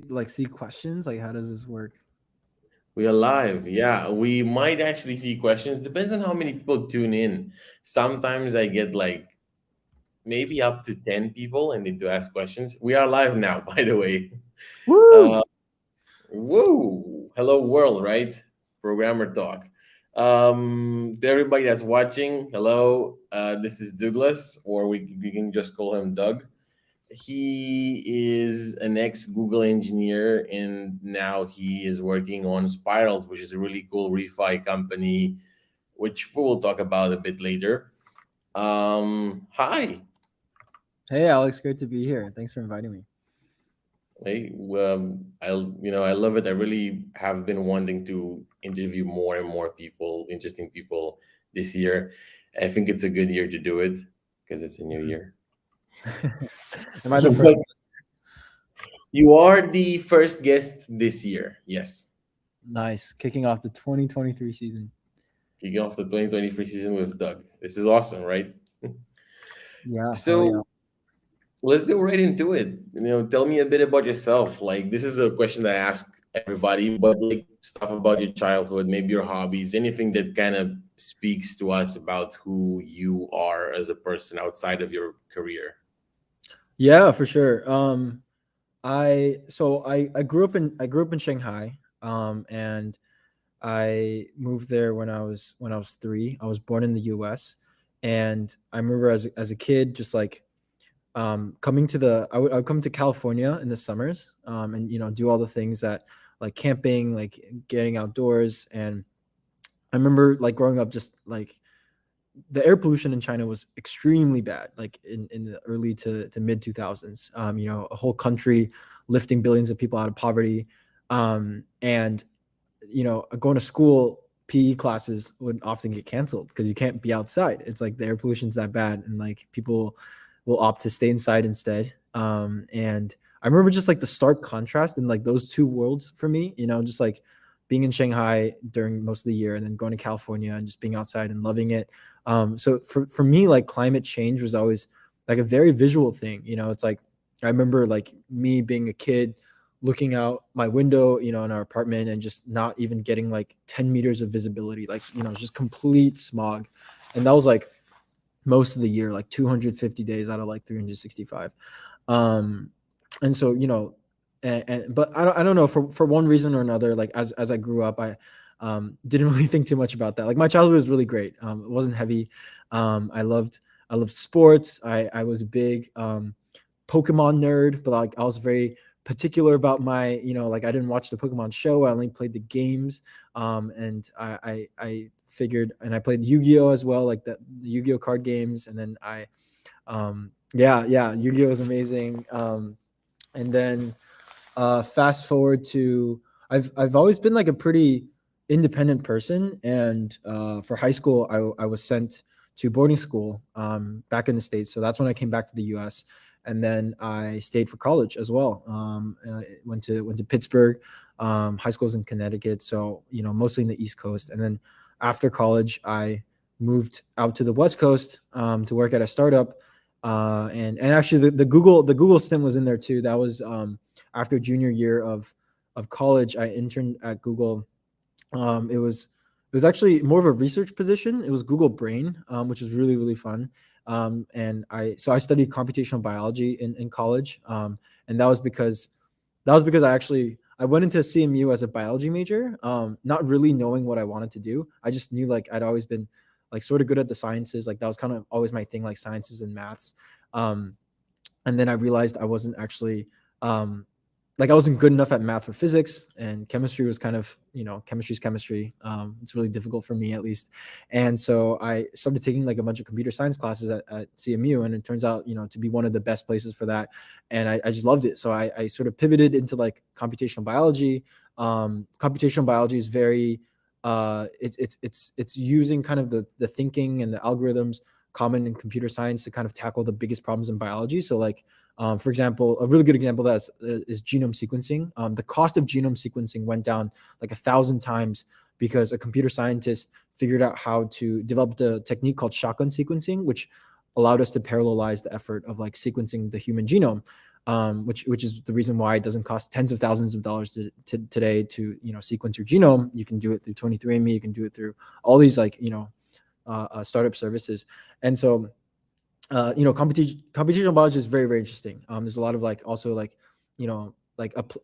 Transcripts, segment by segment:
like see questions? Like, how does this work? We are live. Yeah, we might actually see questions. Depends on how many people tune in. Sometimes I get like maybe up to 10 people and need to ask questions. We are live now, by the way. Woo! Uh, whoa. Hello, world, right? Programmer talk. To everybody that's watching, hello. This is Douglas, or we can just call him Doug. He is an ex Google engineer, and now he is working on Spirals, which is a really cool ReFi company, which we will talk about a bit later. Hi. Hey, Alex, great to be here. Thanks for inviting me. Hey, I love it. I really have been wanting to interview more and more people, interesting people this year. I think it's a good year to do it because it's a new Mhm. year. Am I the first? You are the first guest this year. Yes. Nice, kicking off the 2023 season. Kicking off the 2023 season with Doug. This is awesome, right? Yeah, hell yeah. So let's go right into it. Tell me a bit about yourself. Like, this is a question that I ask everybody, but like stuff about your childhood, maybe your hobbies, anything that kind of speaks to us about who you are as a person outside of your career. Yeah, for sure. I grew up in Shanghai, and I moved there when I was 3. I was born in the U.S., and I remember as a kid, just like coming to I would come to California in the summers, and do all the things that like camping, like getting outdoors. And I remember like growing up, just like the air pollution in China was extremely bad, like in the early to mid 2000s. A whole country lifting billions of people out of poverty, and going to school, PE classes would often get canceled because you can't be outside. It's like the air pollution's that bad, and like people will opt to stay inside instead. And I remember just like the stark contrast in like those two worlds for me. Just like being in Shanghai during most of the year, and then going to California and just being outside and loving it. So for me, like climate change was always like a very visual thing. It's like I remember like me being a kid looking out my window, in our apartment, and just not even getting like 10 meters of visibility, like, just complete smog. And that was like most of the year, like 250 days out of like 365. Um, and so, but I don't know, for one reason or another, like as I grew up, I didn't really think too much about that. Like my childhood was really great. It wasn't heavy. I loved sports. I was a big Pokemon nerd, but like I was very particular about my, like I didn't watch the Pokemon show. I only played the games. And I figured, and I played Yu-Gi-Oh as well, like the Yu-Gi-Oh card games. And then yeah, Yu-Gi-Oh was amazing. And then fast forward to, I've always been like a pretty independent person. And for high school, I was sent to boarding school back in the States. So that's when I came back to the US. And then I stayed for college as well. Went to Pittsburgh. High school's in Connecticut, so mostly in the East Coast. And then after college, I moved out to the West Coast to work at a startup. And actually, the Google stint was in there too. That was after junior year of college. I interned at Google. It was actually more of a research position. It was Google Brain, which was really really fun. And I studied computational biology in college, and that was because I went into CMU as a biology major, not really knowing what I wanted to do. I just knew like I'd always been like sort of good at the sciences. Like that was kind of always my thing, like sciences and maths. Um, and then I realized I wasn't actually like I wasn't good enough at math or physics, and chemistry was kind of, chemistry's chemistry. It's really difficult for me, at least. And so I started taking like a bunch of computer science classes at CMU, and it turns out, to be one of the best places for that. And I just loved it. So I sort of pivoted into like computational biology. Computational biology is very, it's using kind of the thinking and the algorithms common in computer science to kind of tackle the biggest problems in biology. So like, for example, a really good example of that is genome sequencing. The cost of genome sequencing went down like 1,000 times because a computer scientist figured out how to develop the technique called shotgun sequencing, which allowed us to parallelize the effort of like sequencing the human genome. which is the reason why it doesn't cost tens of thousands of dollars to today to sequence your genome. You can do it through 23andMe. You can do it through all these startup services. And so computational biology is very, very interesting. There's a lot of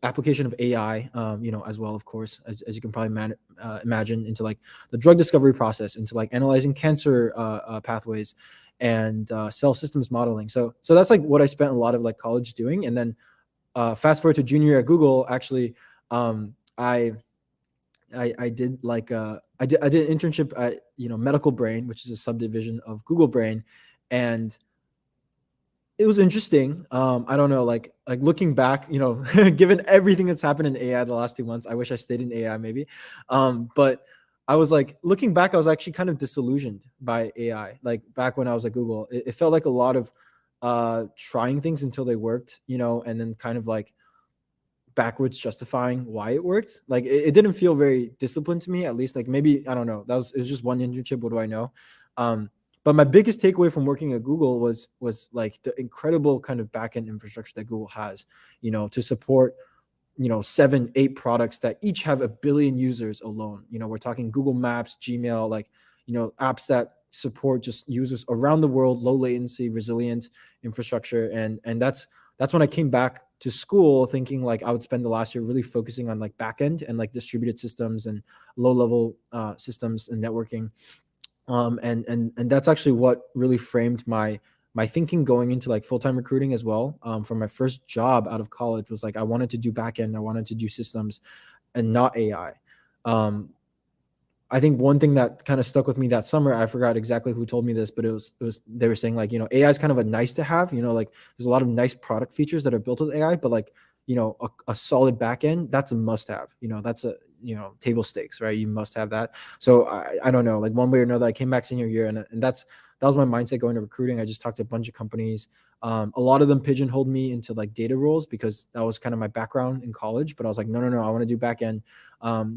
application of AI, as well, of course, as you can probably imagine, into like the drug discovery process, into like analyzing cancer pathways, and cell systems modeling. So that's like what I spent a lot of like college doing. And then fast forward to junior year at Google, actually, I did I did an internship at Medical Brain, which is a subdivision of Google Brain, and it was interesting. I don't know, like looking back, given everything that's happened in AI the last 2 months, I wish I stayed in AI maybe. But I was like, looking back, I was actually kind of disillusioned by AI. Like back when I was at Google, it felt like a lot of trying things until they worked, and then kind of like backwards justifying why it worked. Like it didn't feel very disciplined to me, at least. Like maybe, I don't know, it was just one internship. What do I know? But my biggest takeaway from working at Google was like the incredible kind of backend infrastructure that Google has, to support 7-8 products that each have 1 billion users alone. We're talking Google Maps, Gmail, like apps that support just users around the world, low latency, resilient infrastructure. And that's when I came back to school, thinking like I would spend the last year really focusing on like backend and like distributed systems and low level systems and networking. And that's actually what really framed my thinking going into like full-time recruiting as well. For my first job out of college was like, I wanted to do backend, I wanted to do systems and not AI. I think one thing that kind of stuck with me that summer, I forgot exactly who told me this, but it was they were saying like, AI is kind of a nice to have, like there's a lot of nice product features that are built with AI, but like, a solid backend, that's a must have, that's a, table stakes, right? You must have that. So I don't know, like one way or another, I came back senior year, and that was my mindset going to recruiting. I just talked to a bunch of companies. A lot of them pigeonholed me into like data roles because that was kind of my background in college, but I was like, no, I want to do backend.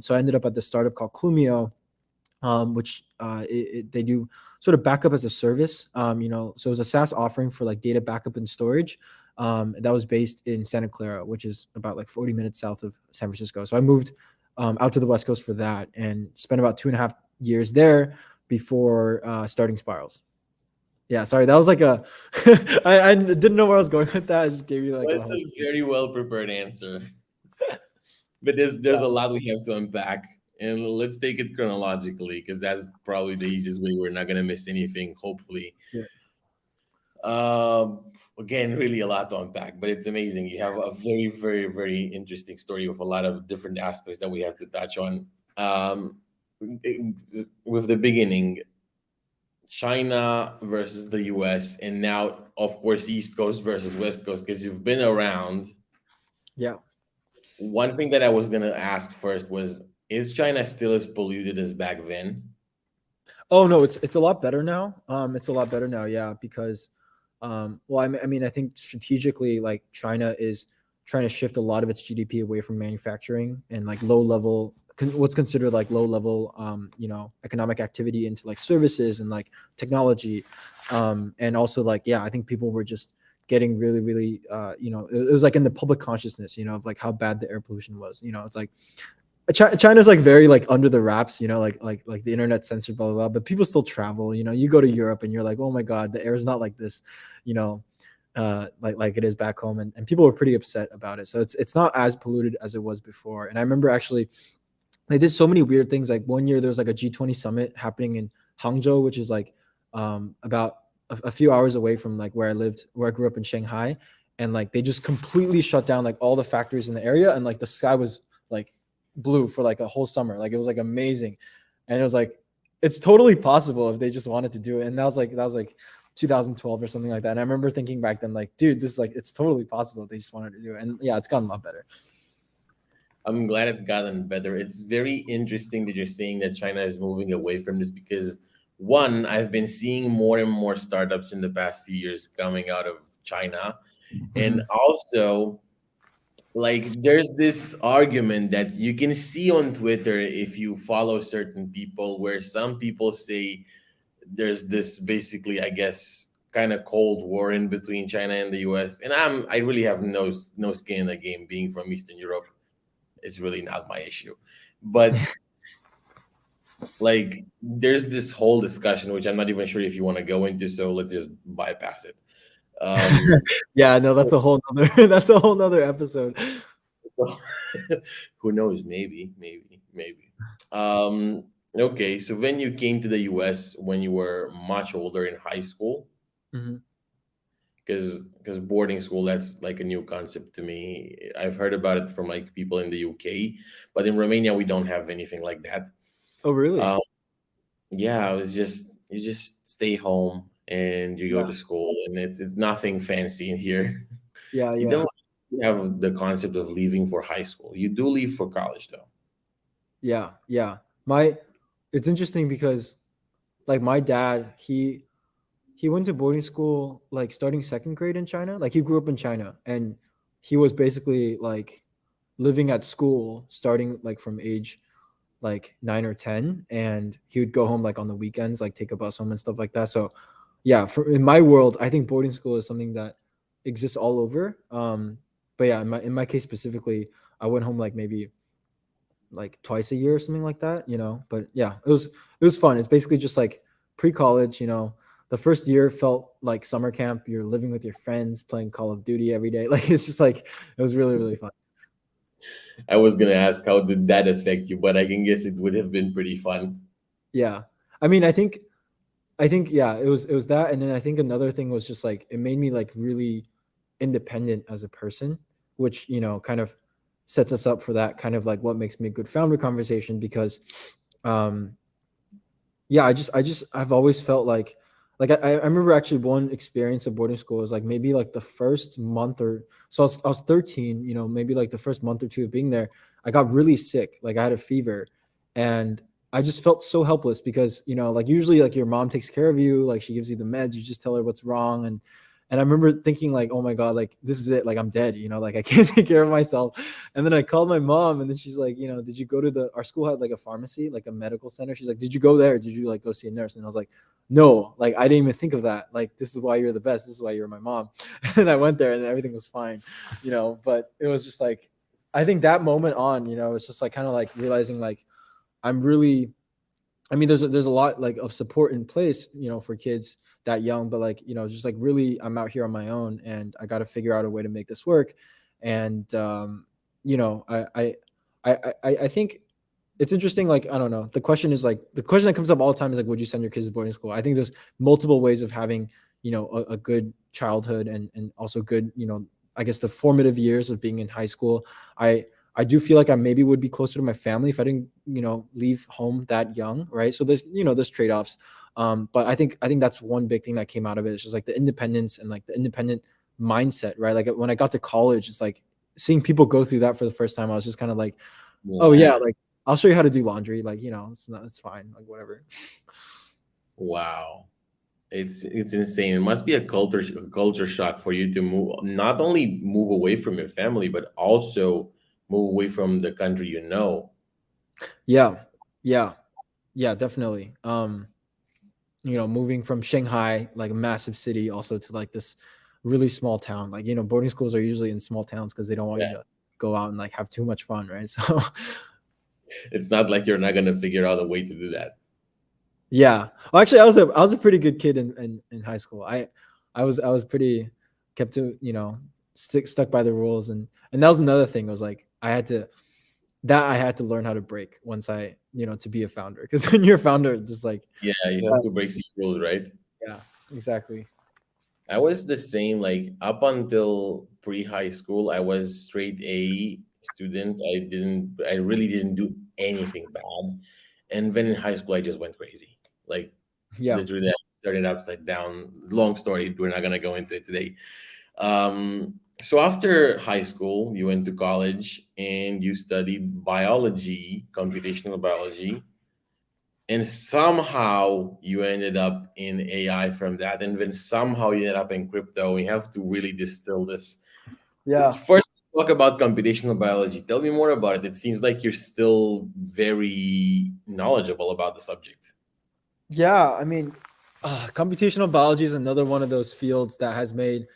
So I ended up at this startup called Clumio, which they do sort of backup as a service. So it was a SaaS offering for like data backup and storage. That was based in Santa Clara, which is about like 40 minutes south of San Francisco. So I moved out to the West Coast for that and spent about 2.5 years there before starting Spirals. Yeah, sorry, that was like I didn't know where I was going with that. I just gave you like a That's whole. a very well prepared answer. But there's a lot we have to unpack, and let's take it chronologically because that's probably the easiest way. We're not gonna miss anything, hopefully. Let's do it. Again, really a lot to unpack, but it's amazing. You have a very, very, very interesting story with a lot of different aspects that we have to touch on. With the beginning, China versus the US, and now, of course, East Coast versus West Coast, because you've been around. Yeah. One thing that I was gonna ask first was, is China still as polluted as back then? Oh no, it's a lot better now. It's a lot better now, yeah, because well, I mean, I think strategically, like China is trying to shift a lot of its GDP away from manufacturing and like low level, what's considered like low level, economic activity, into like services and like technology, and also like, yeah, I think people were just getting really, really, it was like in the public consciousness, of like how bad the air pollution was. It's like China's like very like under the wraps, like the internet censored, blah, blah, blah. But people still travel. You go to Europe and you're like, oh my god, the air is not like this, like it is back home, and people were pretty upset about it. So it's not as polluted as it was before. And I remember actually they did so many weird things. Like one year there was like a G20 summit happening in Hangzhou, which is like about a few hours away from like where I grew up in Shanghai, and like they just completely shut down like all the factories in the area, and like the sky was like blue for like a whole summer. Like it was like amazing. And it was like, it's totally possible if they just wanted to do it. And that was like 2012 or something like that. And I remember thinking back then, like, dude, this is like, it's totally possible if they just wanted to do it. And yeah, it's gotten a lot better. I'm glad it's gotten better. It's very interesting that you're saying that China is moving away from this because, one, I've been seeing more and more startups in the past few years coming out of China. And Mhm. also, like, there's this argument that you can see on Twitter if you follow certain people, where some people say there's this basically, I guess, kind of cold war in between China and the US. And I really have no skin in the game. Being from Eastern Europe, it's really not my issue. But like, there's this whole discussion which I'm not even sure if you want to go into, so let's just bypass it. Um, Yeah, no, that's a whole nother that's a whole nother episode. who knows? Maybe. Um, okay, so when you came to the US when you were much older in high school, Mhm. because boarding school, that's like a new concept to me. I've heard about it from like people in the UK, but in Romania we don't have anything like that. Oh, really? Um, yeah, it was just you just stay home and you go Yeah. to school, and it's nothing fancy in here. Yeah, You yeah. don't have the concept of leaving for high school. You do leave for college though. Yeah, yeah. My It's interesting because like my dad, he went to boarding school like starting second grade in China. Like he grew up in China and he was basically like living at school starting like from age like 9 or 10, and he would go home like on the weekends, like take a bus home and stuff like that. So yeah, for in my world, I think boarding school is something that exists all over. But yeah, in my case specifically, I went home like maybe like twice a year or something like that, But yeah, it was fun. It's basically just like pre-college, The first year felt like summer camp. You're living with your friends, playing Call of Duty every day. Like it's just like it was really, really fun. I was gonna ask how did that affect you, but I can guess it would have been pretty fun. Yeah. I mean, I think yeah, it was that, and then I think another thing was just like it made me like really independent as a person, which kind of sets us up for that kind of like what makes me a good founder conversation because um yeah, I've always felt like I remember actually one experience of boarding school was like maybe like the first month or so I was 13, maybe like the first month or two of being there, I got really sick. Like I had a fever and I just felt so helpless because, like usually like your mom takes care of you, like she gives you the meds, you just tell her what's wrong. And I remember thinking like, oh my God, like this is it. Like I'm dead, like I can't take care of myself. And then I called my mom and then she's like, did you go to our school had like a pharmacy, like a medical center. She's like, did you go there? Did you like go see a nurse? And I was like, no, like I didn't even think of that. Like, this is why you're the best. This is why you're my mom. And I went there and everything was fine, but it was just like, I think that moment on, it's just like kind of like realizing like I'm really, I mean, there's a lot like of support in place, for kids that young, but like, just like really, I'm out here on my own, and I got to figure out a way to make this work. And you know, I think it's interesting. Like, I don't know. The question that comes up all the time is like, would you send your kids to boarding school? I think there's multiple ways of having, a good childhood and also good, I guess the formative years of being in high school. I do feel like I maybe would be closer to my family if I didn't, leave home that young, right? So there's trade-offs. But I think that's one big thing that came out of it. It's just like the independence and like the independent mindset, right? Like when I got to college, it's like seeing people go through that for the first time. I was just kind of like, oh Yeah. yeah, like I'll show you how to do laundry. Like, it's fine, like whatever. Wow. It's insane. It must be a culture shock for you to move, not only move away from your family, but also move away from the country you know. Yeah, yeah, yeah, definitely. Moving from Shanghai, like a massive city, also to like this really small town. Like, boarding schools are usually in small towns because they don't want Yeah. you to go out and like have too much fun, right? So It's not like you're not gonna figure out a way to do that. yeah. Well, actually, I was a pretty good kid in high school. I was pretty kept to, stuck by the rules, and that was another thing. Was like I had to learn how to break once to be a founder, because when you're a founder, it's just like Yeah, you have to break some rules, right? yeah, exactly. I was the same, like up until pre-high school, I was straight A student. I really didn't do anything bad. And then in high school, I just went crazy. Like Yeah. literally, I turned it upside down. Long story. We're not gonna go into it today. So after high school, you went to college and you studied biology, computational biology, and somehow you ended up in AI from that, and then somehow you ended up in crypto. We have to really distill this. Yeah. First, talk about computational biology. Tell me more about it. It seems like you're still very knowledgeable about the subject. Yeah, I mean, Computational biology is another one of those fields that has made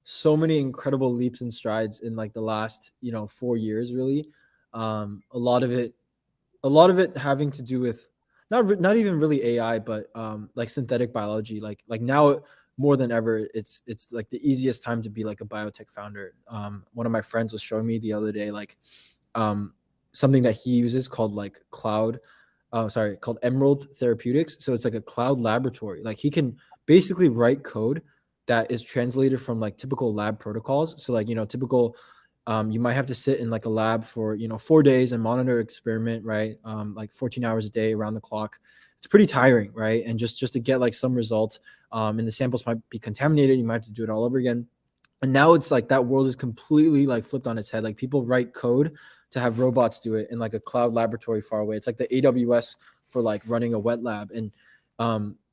so many incredible leaps and strides in like the last 4 years, really. A lot of it, having to do with not even really AI, but like synthetic biology. Like now more than ever, it's like the easiest time to be like a biotech founder. One of my friends was showing me the other day, like um, something that he uses called like called Emerald Therapeutics. So it's like a cloud laboratory. Like he can basically write code that is translated from like typical lab protocols. So like typical, you might have to sit in like a lab for 4 days and monitor experiment, right? Like 14 hours a day around the clock. It's pretty tiring, right? And just to get like some results, and the samples might be contaminated. You might have to do it all over again. And now it's like that world is completely like flipped on its head. Like people write code to have robots do it in like a cloud laboratory far away. It's like the AWS for like running a wet lab. And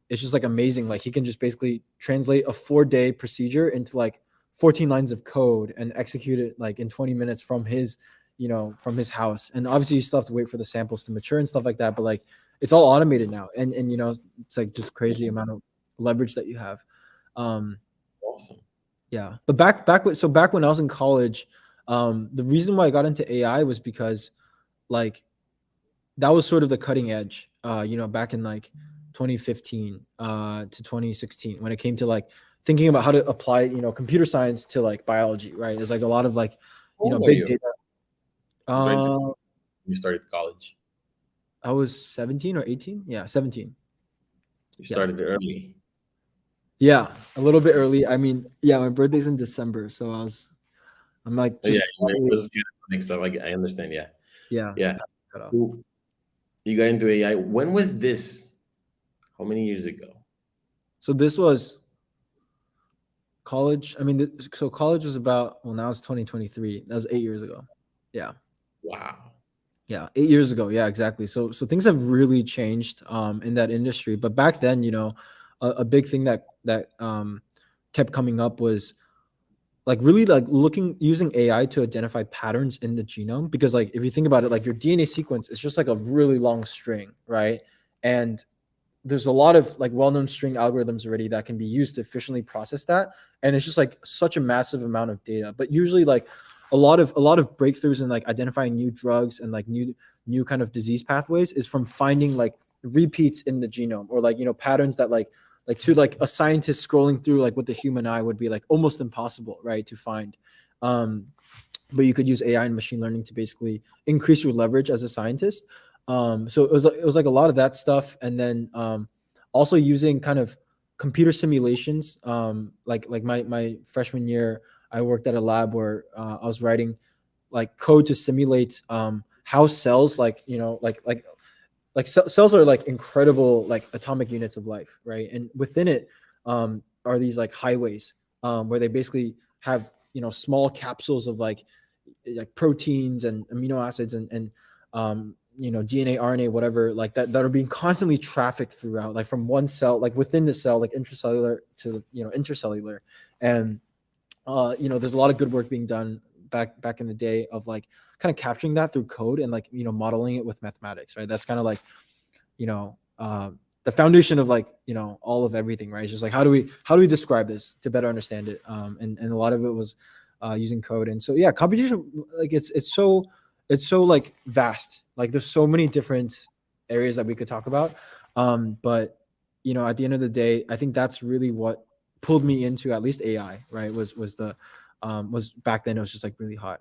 it's just like amazing. Like he can just basically translate a 4-day procedure into like 14 lines of code and execute it like in 20 minutes from his from his house. And obviously you still have to wait for the samples to mature and stuff like that, but like it's all automated now. And it's like just crazy amount of leverage that you have. um Awesome. yeah, but back when I was in college, the reason why I got into AI was because like that was sort of the cutting edge, back in like 2015 to 2016 when it came to like thinking about how to apply computer science to like biology, right? There's like a lot of like How old are big you? data. When Uh, you started college? I was 17 or 18. Yeah, 17. You Yeah, started early. yeah, a little bit early. I mean, yeah, my birthday's in December, so I'm like Oh, yeah, just you slightly, just get mixed up. I understand. Yeah, yeah, yeah. past the cutoff. Cool. You got into AI. When was this? How many years ago? So this was college. I mean, so college was about, well, now it's 2023. That was 8 years ago. Yeah. Wow. Yeah. 8 years ago. Yeah, exactly. So things have really changed in that industry. But back then, a big thing that kept coming up was like really like using AI to identify patterns in the genome. Because like if you think about it, like your DNA sequence is just like a really long string, right? And there's a lot of like well-known string algorithms already that can be used to efficiently process that, and it's just like such a massive amount of data. But usually like a lot of breakthroughs in like identifying new drugs and like new kind of disease pathways is from finding like repeats in the genome, or like patterns that like to like a scientist scrolling through like with the human eye would be like almost impossible, right, to find. um but you could use AI and machine learning to basically increase your leverage as a scientist. So it was like a lot of that stuff, and then also using kind of computer simulations. Like my freshman year, I worked at a lab where I was writing like code to simulate how cells, like cells are like incredible like atomic units of life, right? And within it are these like highways, where they basically have small capsules of like proteins and amino acids and DNA, RNA, whatever, like that are being constantly trafficked throughout, like from one cell, like within the cell, like intracellular to intercellular. And there's a lot of good work being done back in the day of like kind of capturing that through code and like modeling it with mathematics, right? That's kind of like you know the foundation of like all of everything, right? It's just like how do we describe this to better understand it. And a lot of it was using code. And so yeah, computation, like it's so like vast. Like there's so many different areas that we could talk about. But at the end of the day, I think that's really what pulled me into at least AI, right? Was back then it was just like really hot.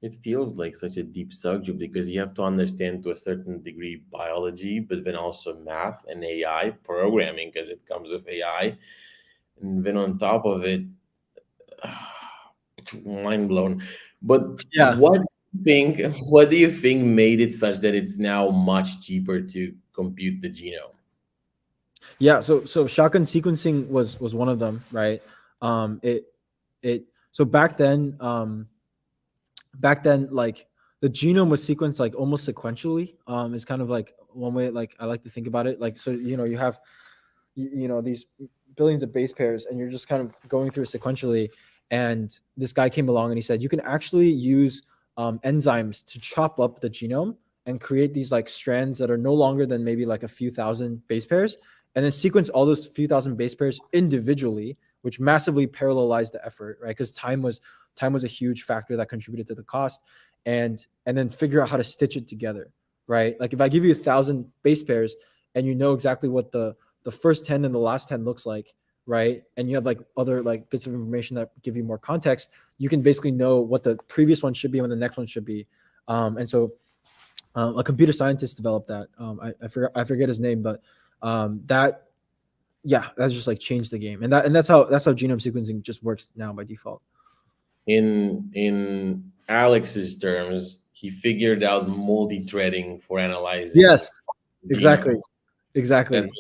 It feels like such a deep subject because you have to understand to a certain degree biology, but then also math and AI programming because it comes with AI. And then on top of it, mind blown. But Yeah. what do you think made it such that it's now much cheaper to compute the genome? Yeah, so shotgun sequencing was one of them, right? It so back then like the genome was sequenced like almost sequentially. Is kind of like one way like I like to think about it. Like so you have these billions of base pairs, and you're just kind of going through it sequentially. And this guy came along and he said you can actually use enzymes to chop up the genome and create these like strands that are no longer than maybe like a few thousand base pairs. and then sequence all those few thousand base pairs individually, which massively parallelized the effort, right? Because time was a huge factor that contributed to the cost, and then figure out how to stitch it together, right? Like if I give you 1,000 base pairs and you know exactly what the first 10 and the last 10 looks like, right? And you have like other like bits of information that give you more context, you can basically know what the previous one should be and what the next one should be. And so a computer scientist developed that. I forget his name, but that that's just like changed the game, and that's how genome sequencing just works now by default. In Alex's terms, he figured out multi-threading for analyzing Yes, exactly, genome. exactly. That's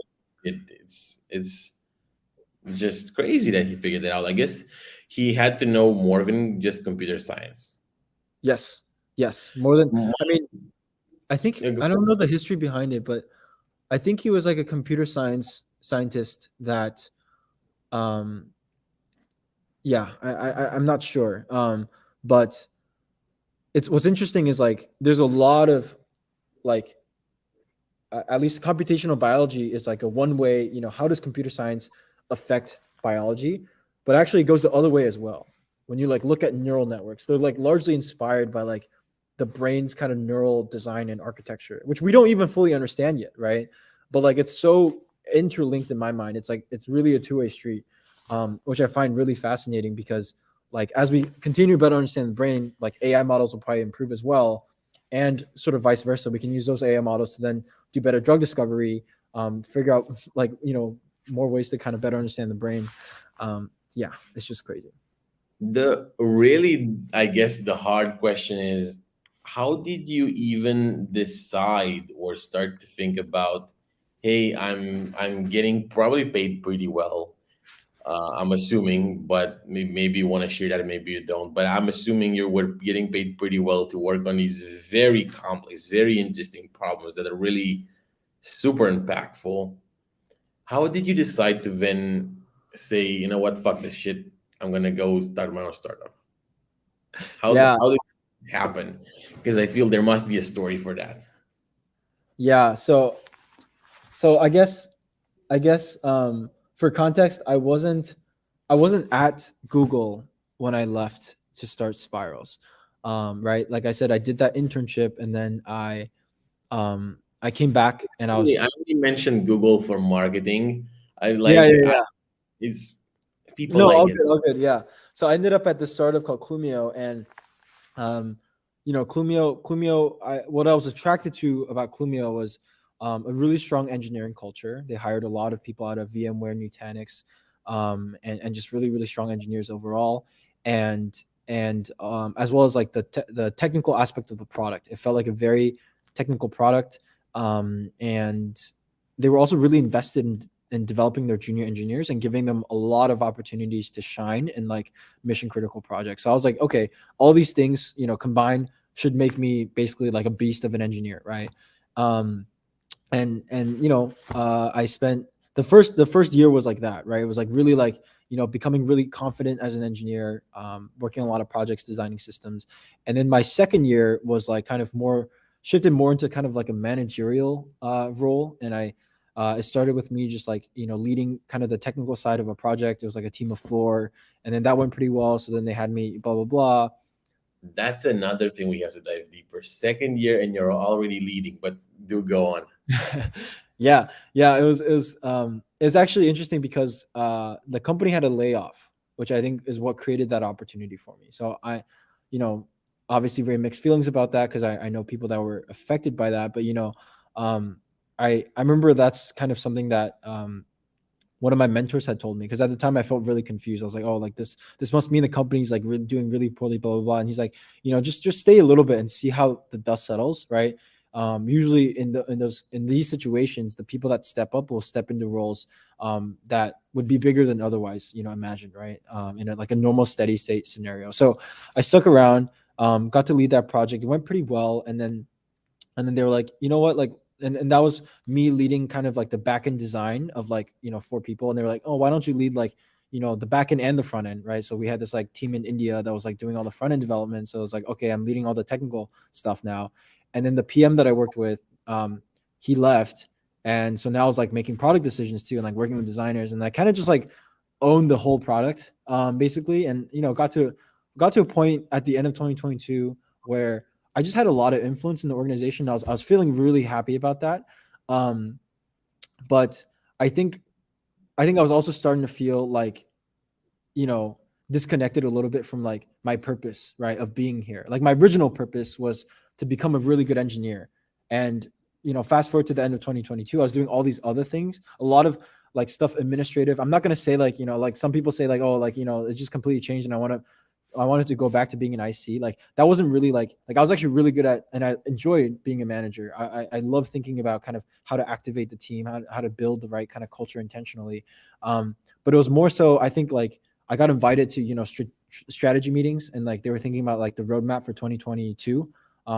it's just crazy that he figured it out. I guess he had to know more than just computer science. Yes, yes, more than. Mm, I mean, I think yeah, go I for don't it. know the history behind it, but I think he was like a computer scientist that, um, yeah, I'm not sure, but it's what's interesting is like there's a lot of like at least computational biology is like a one way, how does computer science affect biology? But actually it goes the other way as well. When you like look at neural networks, they're like largely inspired by like the brain's kind of neural design and architecture, which we don't even fully understand yet, right? But like it's so interlinked in my mind. It's like it's really a two-way street, which I find really fascinating because like as we continue to better understand the brain, like AI models will probably improve as well, and sort of vice versa. We can use those AI models to then do better drug discovery, figure out like more ways to kind of better understand the brain. Yeah, it's just crazy. The really, I guess the hard question is, how did you even decide or start to think about, hey, I'm getting probably paid pretty well. I'm assuming, but maybe you want to share that, maybe you don't. But I'm assuming you were getting paid pretty well to work on these very complex, very interesting problems that are really super impactful. How did you decide to then say, you know what, fuck this shit, I'm gonna go start my own startup? Yeah, How did it happen? Because I feel there must be a story for that. yeah. So I guess for context, I wasn't at Google when I left to start Spirals. Right, like I said, I did that internship, and then I came back and I was. I only mentioned Google for marketing. I Yeah, like yeah, I, yeah. it's people No, like all it. good, all good. Yeah. So I ended up at this startup called Clumio, and um, Clumio. What I was attracted to about Clumio was a really strong engineering culture. They hired a lot of people out of VMware, Nutanix, and just really, really strong engineers overall, and as well as like the technical aspect of the product. It felt like a very technical product, and they were also really invested in developing their junior engineers and giving them a lot of opportunities to shine in like mission critical projects. So I was like, okay, all these things, combined should make me basically like a beast of an engineer, right? Um, and I spent the first year was like that, right? It was like really like becoming really confident as an engineer, working on a lot of projects, designing systems, and then my second year was like kind of more shifted more into kind of like a managerial role, and it started with me just like leading kind of the technical side of a project. It was like a team of four, and then that went pretty well. So then they had me blah blah blah. That's another thing we have to dive deeper. Second year and you're already leading, but do go on. Yeah, it was actually interesting because the company had a layoff, which I think is what created that opportunity for me. So you know obviously very mixed feelings about that because I know people that were affected by that, but um I remember that's kind of something that one of my mentors had told me, because at the time I felt really confused. I was like, oh, like this must mean the company's like really doing really poorly, blah blah blah. And he's like, just stay a little bit and see how the dust settles, right? Usually in these situations, the people that step up will step into roles that would be bigger than otherwise, imagined, right? In like a normal steady state scenario. So I stuck around, got to lead that project. It went pretty well, and then they were like, you know what, like, and that was me leading kind of like the back end design of like four people, and they were like, oh, why don't you lead like the back end and the front end, right? So we had this like team in India that was like doing all the front end development. So it was like, okay, I'm leading all the technical stuff now. And then the PM that I worked with, he left, And so now I was like making product decisions too, and like working with designers, and I kind of just like owned the whole product, basically. And got to a point at the end of 2022 where I just had a lot of influence in the organization. I was feeling really happy about that. Um, but I think I was also starting to feel like, you know, disconnected a little bit from like my purpose, right, of being here. Like my original purpose was to become a really good engineer. And, fast forward to the end of 2022, I was doing all these other things, a lot of like stuff administrative. I'm not going to say like, like some people say like, oh, like, it just completely changed and I wanted to go back to being an IC. Like that wasn't really like I was actually really good at, and I enjoyed being a manager. I love thinking about kind of how to activate the team, how to build the right kind of culture intentionally. But it was more so, I think, like I got invited to strategy meetings, and like they were thinking about like the roadmap for 2022.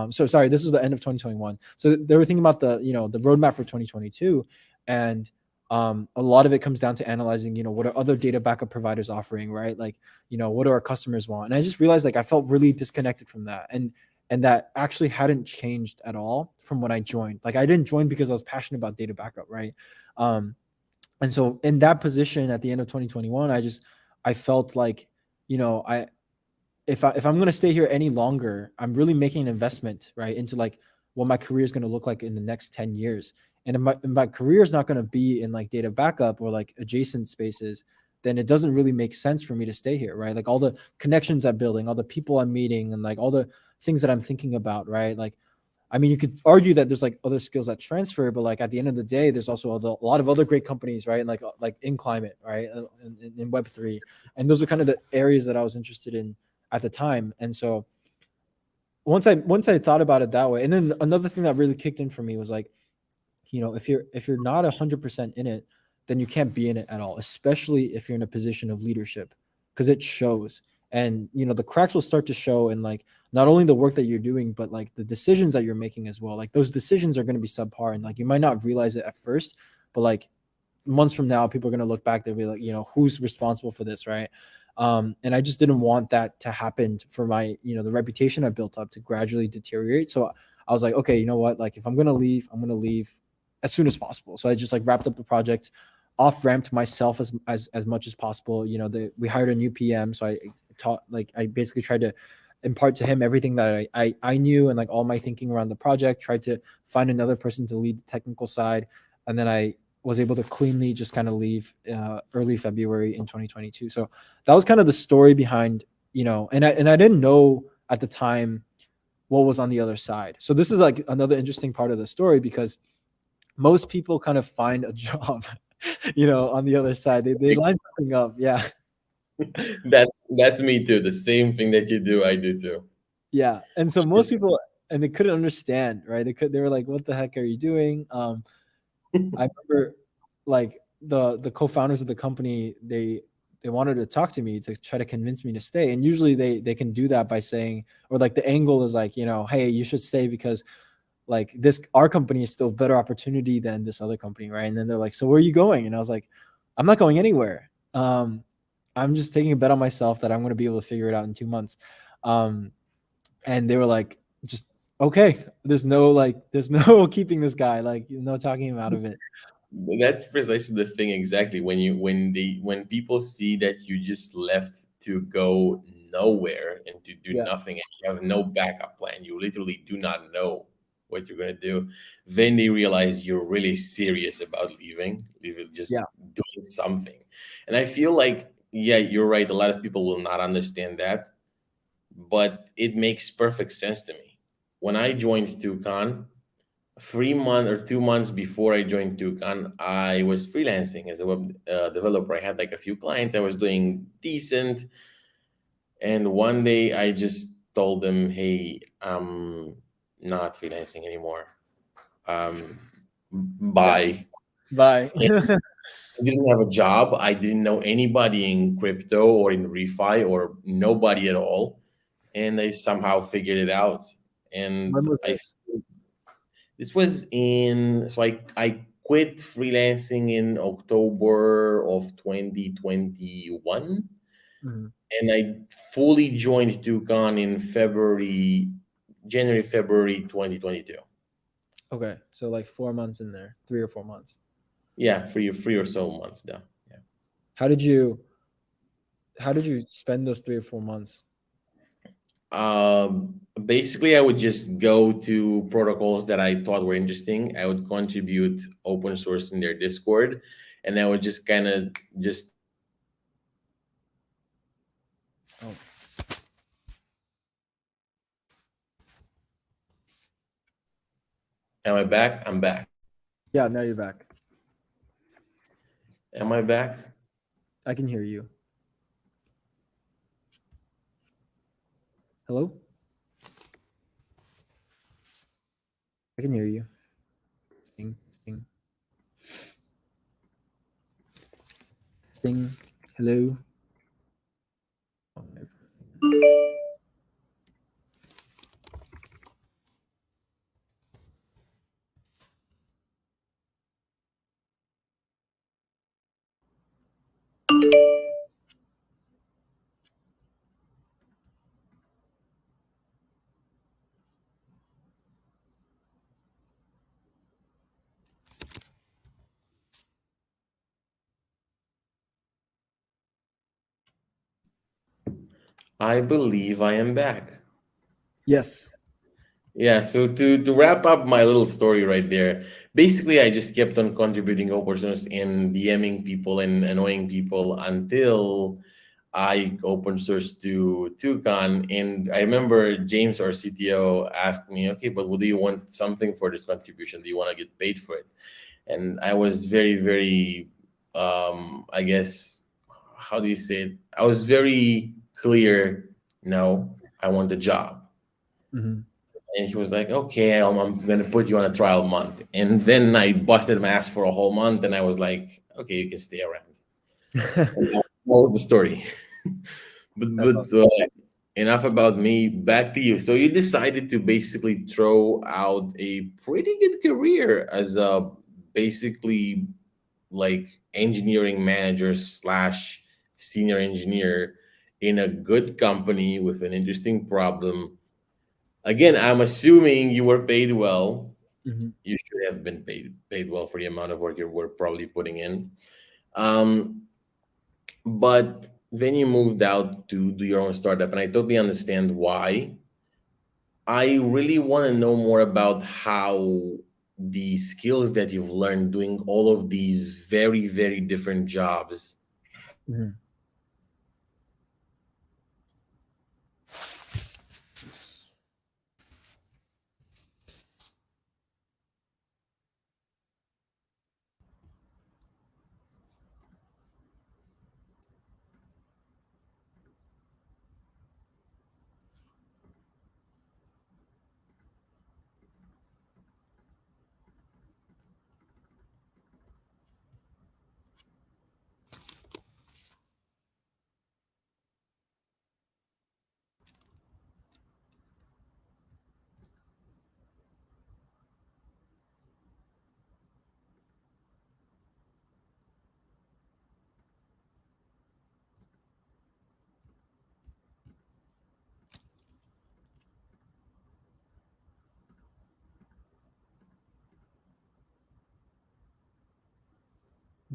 So sorry, this was the end of 2021. So they were thinking about the roadmap for 2022, and a lot of it comes down to analyzing, what are other data backup providers offering, right? Like, what do our customers want? And I just realized like I felt really disconnected from that, and that actually hadn't changed at all from when I joined. Like I didn't join because I was passionate about data backup, right? And so in that position at the end of 2021, I felt like, I if I'm going to stay here any longer, I'm really making an investment, right, into like what my career is going to look like in the next 10 years. And if my career is not going to be in like data backup or like adjacent spaces, then it doesn't really make sense for me to stay here, right? Like all the connections I'm building, all the people I'm meeting, and like all the things that I'm thinking about, right? Like, I mean, you could argue that there's like other skills that transfer, but like at the end of the day, there's also a lot of other great companies, right? Like in climate, right, in Web3, and those are kind of the areas that I was interested in at the time. And so once I thought about it that way, and then another thing that really kicked in for me was like, if you're not 100% in it, then you can't be in it at all, especially if you're in a position of leadership, because it shows. And the cracks will start to show in like not only the work that you're doing, but like the decisions that you're making as well. Like those decisions are going to be subpar, and like you might not realize it at first, but like months from now, people are going to look back, they'll be like, who's responsible for this, right? And I just didn't want that to happen for my, the reputation I built up to gradually deteriorate. So I was like, okay, you know what, like if I'm going to leave, I'm going to leave as soon as possible. So I just like wrapped up the project, off ramped myself as much as possible. We hired a new PM, so I basically tried to impart to him everything that I knew, and like all my thinking around the project. Tried to find another person to lead the technical side, and then I was able to cleanly just kind of leave early February in 2022. So that was kind of the story behind, and I didn't know at the time what was on the other side. So this is like another interesting part of the story, because most people kind of find a job, on the other side. They line something up. Yeah. That's me too. The same thing that you do, I do too. Yeah. And so most Just people, and they couldn't understand, right? They were like, what the heck are you doing? I remember like the co-founders of the company, they wanted to talk to me to try to convince me to stay. And usually they can do that by saying, or like the angle is like, hey, you should stay because like our company is still a better opportunity than this other company, right? And then they're like, so where are you going? And I was like, I'm not going anywhere. I'm just taking a bet on myself that I'm going to be able to figure it out in 2 months. Um, and they were like, just okay. There's no keeping this guy, like no talking him out of it. That's precisely the thing. Exactly. When people see that you just left to go nowhere and to do Yeah. nothing, and you have no backup plan, you literally do not know what you're going to do, then they realize you're really serious about leaving, just Yeah. doing something. And I feel like, yeah, you're right, a lot of people will not understand that, but it makes perfect sense to me. When I joined Tucon, 3 months or 2 months before I joined Tucon, I was freelancing as a web developer. I had like a few clients. I was doing decent, and one day I just told them, "Hey, I'm not freelancing anymore. Um, Yeah. bye." Bye. And I didn't have a job. I didn't know anybody in crypto or in ReFi or nobody at all, and I somehow figured it out. And When was I this? This was in, so I quit freelancing in October of 2021, Mhm. and I fully joined Tucon in February, January, February 2022. Okay, so like 4 months in there, 3 or 4 months. Yeah, 3 or so months now. Yeah. How did you how did you spend those 3 or 4 months? Basically, I would just go to protocols that I thought were interesting. I would contribute open source in their Discord, and I would just kind of just. Oh, Am I back? I'm back. yeah, now you're back. Am I back? I can hear you. Hello? I can hear you. Sting, sting, sting. Hello? Oh, never. I believe I am back. Yes. Yeah, so to wrap up my little story right there, basically I just kept on contributing opportunities and DMing people and annoying people until I open source to Toucan. And I remember James, our CTO, asked me, okay, but do you want something for this contribution? Do you want to get paid for it? And I was very, very, I guess, how do you say it? I was very clear, no, I want a job. Hmm. And he was like, okay, I'm going to put you on a trial month. And then I busted my ass for a whole month. And I was like, okay, you can stay around. And that was the story. but That's but awesome. enough about me. Back to you. So you decided to basically throw out a pretty good career as a basically like engineering manager slash senior engineer in a good company with an interesting problem. Again, I'm assuming you were paid well. Hmm. You should have been paid well for the amount of work you were probably putting in. Um, but then you moved out to do your own startup, and I totally understand why. I really want to know more about how the skills that you've learned doing all of these very, very different jobs. Hmm.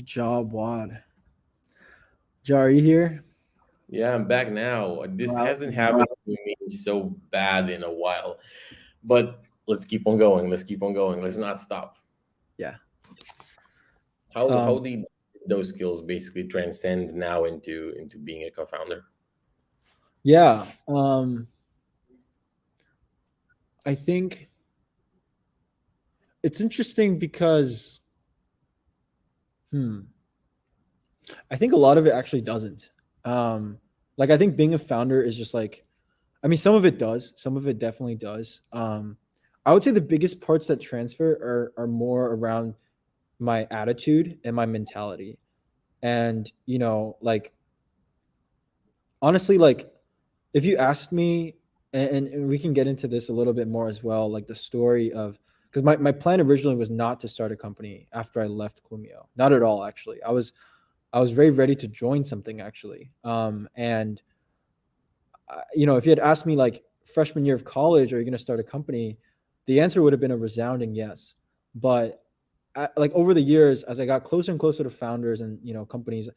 Jawad. Jar, are you here? Yeah, I'm back now. This Wow. hasn't happened to me so bad in a while, but let's keep on going. Let's keep on going. Let's not stop. Yeah. How Um, did those skills basically transcend now into being a co-founder? yeah. I think it's interesting because hmm, I think a lot of it actually doesn't. Um, like I think being a founder is just like, I mean, some of it does, some of it definitely does. I would say the biggest parts that transfer are more around my attitude and my mentality. And, like honestly, like if you asked me, and we can get into this a little bit more as well, like the story of, because my plan originally was not to start a company after I left Clumio. Not at all, actually. I was very ready to join something actually. And if you had asked me like freshman year of college, are you going to start a company? the answer would have been a resounding yes. But like over the years, as I got closer and closer to founders and companies,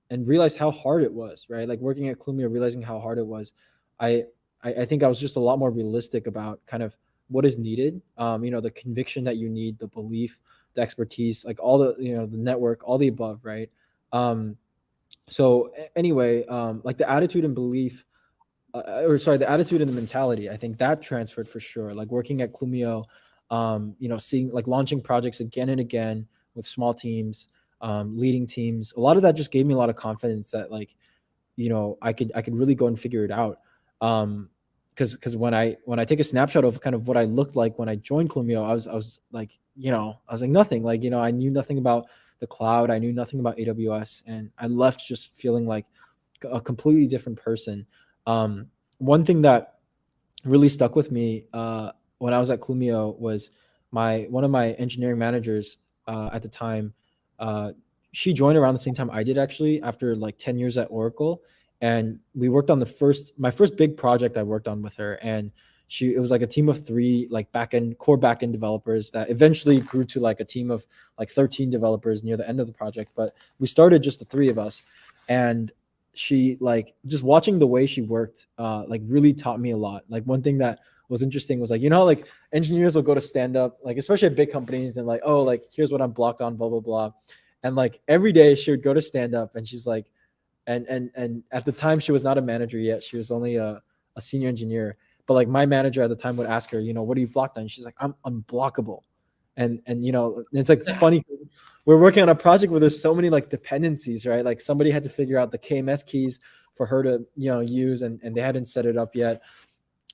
and realized how hard it was, right? Like working at Clumio, realizing how hard it was, I I think I was just a lot more realistic about kind of what is needed. The conviction that you need, the belief, the expertise, like all the the network, all the above, right? Um, so anyway, like the attitude and belief, or sorry, the attitude and the mentality, I think that transferred for sure. Like working at Clumio, seeing like launching projects again and again with small teams, leading teams, a lot of that just gave me a lot of confidence that like, I could really go and figure it out. Because when I take a snapshot of kind of what I looked like when I joined Clumio, I was like, I was like nothing. Like, I knew nothing about the cloud. I knew nothing about AWS, and I left just feeling like a completely different person. One thing that really stuck with me when I was at Clumio was my one of my engineering managers at the time. Uh, she joined around the same time I did, actually, after like 10 years at Oracle, and we worked on my first big project I worked on with her. And it was like a team of three like core backend developers that eventually grew to like a team of like 13 developers near the end of the project. But we started just the three of us, and she, like, just watching the way she worked like really taught me a lot. Like one thing that was interesting was like, like engineers will go to stand up, like especially at big companies, and like, oh, like here's what I'm blocked on, blah blah blah. And like every day she would go to stand up, and she's like, and at the time she was not a manager yet, she was only a senior engineer. But like my manager at the time would ask her, what are you blocked on? She's like, I'm unblockable. And it's like funny, we're working on a project where there's so many like dependencies, right? Like somebody had to figure out the KMS keys for her to use, and they hadn't set it up yet.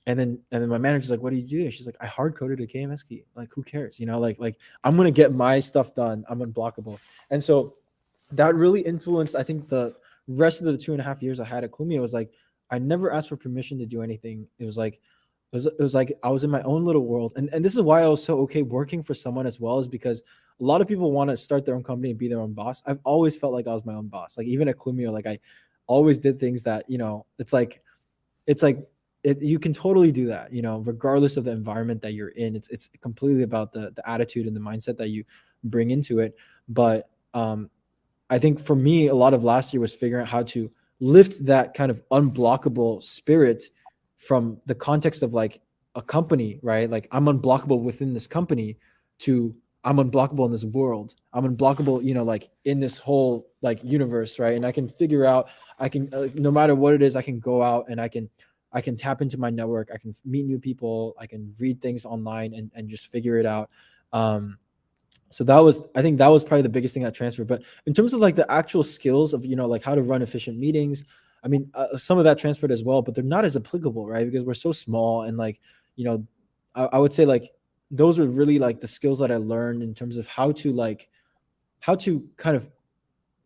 And then my manager's like, what do you do? She's like, I hard coded a KMS key. Like, who cares? Like I'm gonna get my stuff done. I'm unblockable. And so that really influenced, I think, the rest of the 2.5 years I had at Clumio. Was like, I never asked for permission to do anything. It was like, it was like I was in my own little world. And this is why I was so okay working for someone as well, is because a lot of people want to start their own company and be their own boss. I've always felt like I was my own boss. Like even at Clumio, like I always did things that, it's like you can totally do that, regardless of the environment that you're in. It's completely about the attitude and the mindset that you bring into it. But I think for me, a lot of last year was figuring out how to lift that kind of unblockable spirit from the context of like a company, right? Like I'm unblockable within this company, to I'm unblockable in this world. I'm unblockable, like in this whole like universe, right? And I can figure out, I can, no matter what it is, I can go out and I can tap into my network. I can meet new people. I can read things online and just figure it out. So I think that was probably the biggest thing that transferred. But in terms of like the actual skills of, like how to run efficient meetings, I mean, some of that transferred as well, but they're not as applicable, right? Because we're so small. And like, I would say like those are really like the skills that I learned in terms of how to kind of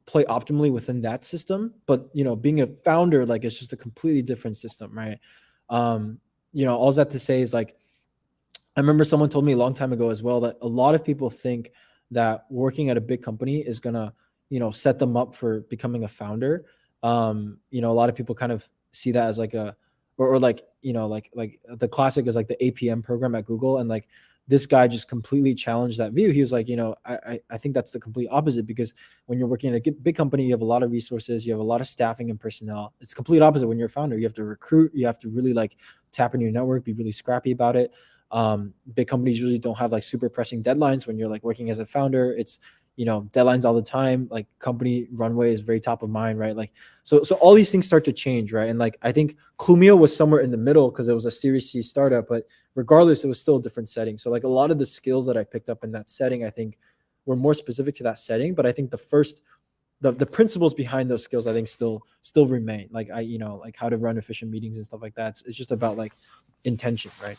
play optimally within that system. But being a founder, like it's just a completely different system, right? All that to say is like, I remember someone told me a long time ago as well that a lot of people think that working at a big company is gonna, set them up for becoming a founder. A lot of people kind of see that as like or like, like the classic is like the APM program at Google. And like this guy just completely challenged that view. He was like, I think that's the complete opposite, because when you're working at a big company, you have a lot of resources, you have a lot of staffing and personnel. It's complete opposite when you're a founder. You have to recruit, you have to really like tap into your network, be really scrappy about it. Big companies usually don't have like super pressing deadlines. When you're like working as a founder, it's deadlines all the time. Like company runway is very top of mind, right? Like so all these things start to change, right? And like I think Clumio was somewhere in the middle because it was a Series C startup, but regardless, it was still a different setting. So like a lot of the skills that I picked up in that setting, I think were more specific to that setting. But I think the principles behind those skills, I think still remain. Like like how to run efficient meetings and stuff like that. It's just about like intention, right?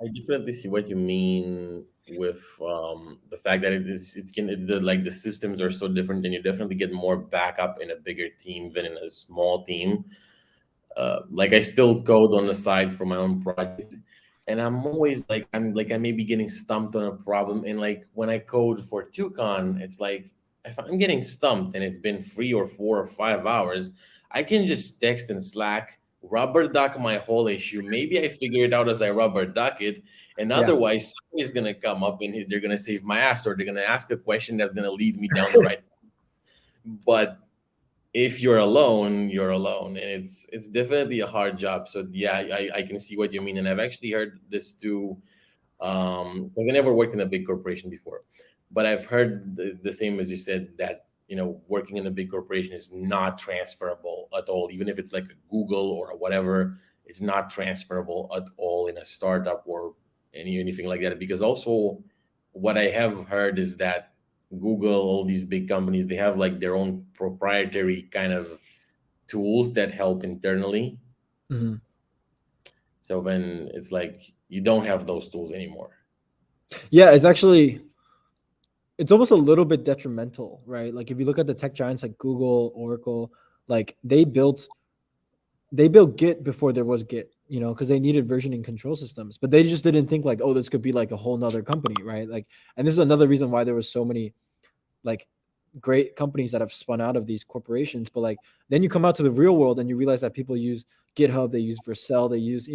I definitely see what you mean with the fact that like the systems are so different, and you definitely get more backup in a bigger team than in a small team. Like I still code on the side for my own project, and I'm always like I may be getting stumped on a problem, and like when I code for Tucon, it's like if I'm getting stumped and it's been 3 or 4 or 5 hours, I can just text in Slack rubber duck my whole issue. Maybe I figure it out as I rubber duck it, and Yeah. otherwise somebody's gonna come up and they're gonna save my ass, or they're gonna ask a question that's gonna lead me down the right. But if you're alone, you're alone, and it's definitely a hard job. So yeah, I can see what you mean, and I've actually heard this too, because I never worked in a big corporation before, but I've heard the same as you said, that working in a big corporation is not transferable at all. Even if it's like a Google or a whatever, it's not transferable at all in a startup or anything like that. Because also, what I have heard is that Google, all these big companies, they have like their own proprietary kind of tools that help internally. Hmm. So then it's like you don't have those tools anymore. Yeah, it's almost a little bit detrimental, right? Like if you look at the tech giants like Google, Oracle, like they built Git before there was Git, because they needed versioning control systems, but they just didn't think like, oh, this could be like a whole nother company, right? Like, and this is another reason why there was so many like great companies that have spun out of these corporations. But like then you come out to the real world and you realize that people use GitHub, they use Vercel, they use,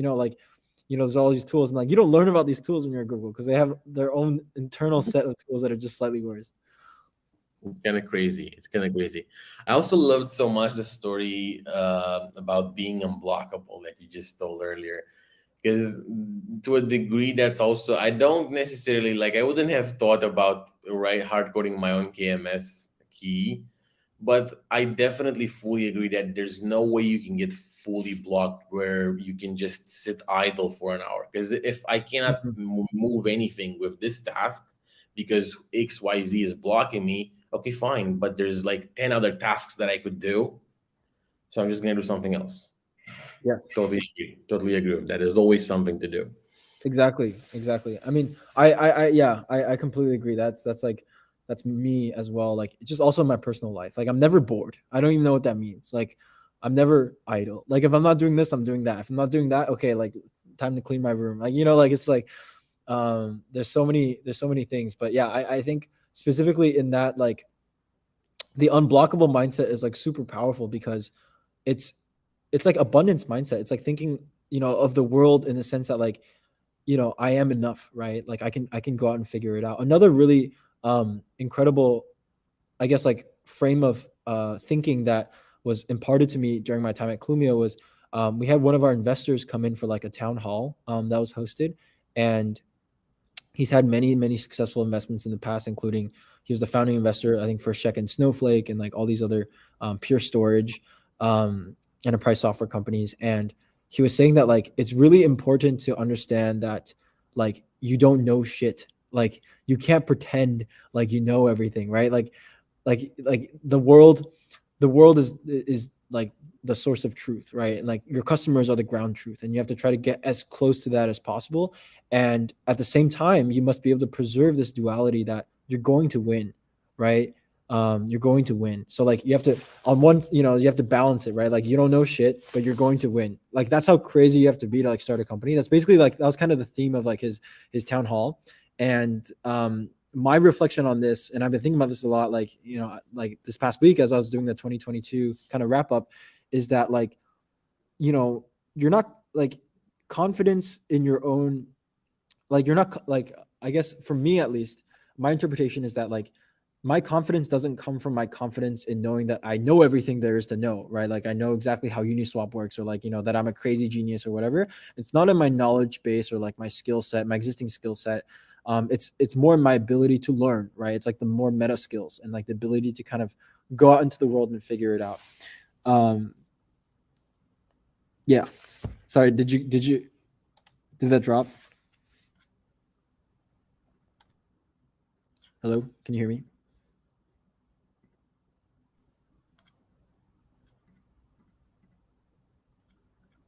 there's all these tools, and like you don't learn about these tools when you're at Google because they have their own internal set of tools that are just slightly worse. It's kind of crazy. It's kind of crazy. I also loved so much the story about being unblockable that you just told earlier, because to a degree, that's also, I don't necessarily like. I wouldn't have thought about hard coding my own KMS key, but I definitely fully agree that there's no way you can get fully blocked where you can just sit idle for an hour. Because if I cannot Mhm. move anything with this task because XYZ is blocking me, okay, fine. But there's like 10 other tasks that I could do. So I'm just going to do something else. Yes. Totally agree. Totally agree with that. There's always something to do. Exactly. I mean, yeah, I completely agree. That's like, that's me as well. Like, it's just also my personal life. Like, I'm never bored. I don't even know what that means. Like, I'm never idle. Like, if I'm not doing this, I'm doing that. If I'm not doing that, okay, like, time to clean my room. Like, like it's like, there's so many things. But yeah, I think specifically in that, like, the unblockable mindset is like super powerful because it's it's like abundance mindset. It's like thinking, of the world in the sense that like, I am enough, right? Like I can go out and figure it out. Another really incredible, I guess, like frame of thinking that was imparted to me during my time at Clumio was, we had one of our investors come in for like a town hall that was hosted, and he's had many successful investments in the past, including he was the founding investor, I think, for Check and Snowflake and like all these other Pure Storage enterprise software companies. And he was saying that like it's really important to understand that like you don't know shit. Like you can't pretend like you know everything, right? Like the world is like the source of truth, right? And like your customers are the ground truth, and you have to try to get as close to that as possible. And at the same time, you must be able to preserve this duality that you're going to win, right? You're going to win. So like you have to, on one, you have to balance it, right? Like you don't know shit, but you're going to win. Like that's how crazy you have to be to like start a company. That's basically like that was kind of the theme of like his town hall. And my reflection on this, and I've been thinking about this a lot, like like this past week as I was doing the 2022 kind of wrap up, is that like you're not like confidence in your own, like you're not like, I guess for me at least, my interpretation is that like my confidence doesn't come from my confidence in knowing that I know everything there is to know, right? Like I know exactly how Uniswap works, or like that I'm a crazy genius or whatever. It's not in my knowledge base or like my skill set, my existing skill set. It's more in my ability to learn, right? It's like the more meta skills and like the ability to kind of go out into the world and figure it out. um yeah, sorry, did that drop? Hello, can you hear me?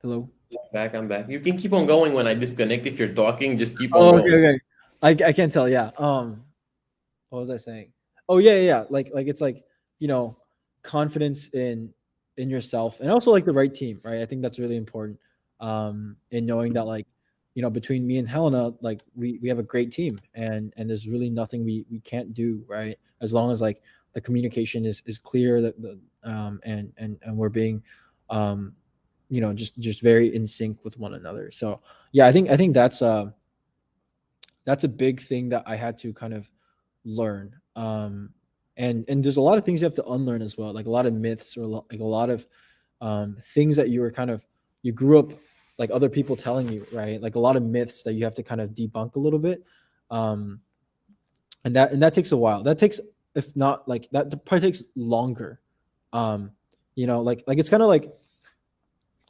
Hello. Back, I'm back. You can keep on going when I disconnect. If you're talking, just keep on Oh, okay, going. okay. I can't tell. Yeah. What was I saying? Oh, yeah, yeah, yeah. Like it's like you know, confidence in yourself, and also like the right team, right? I think that's really important. In knowing that like between me and Helena, like we have a great team, and there's really nothing we can't do, right? As long as like the communication is clear, that the and we're being um just very in sync with one another. So yeah, I think that's a big thing that I had to kind of learn. And there's a lot of things you have to unlearn as well, like a lot of myths, or like a lot of things that you were kind of, you grew up like other people telling you, right? Like a lot of myths that you have to kind of debunk a little bit. um and that takes a while. That takes, if not like that, probably takes longer. um like it's kind of like,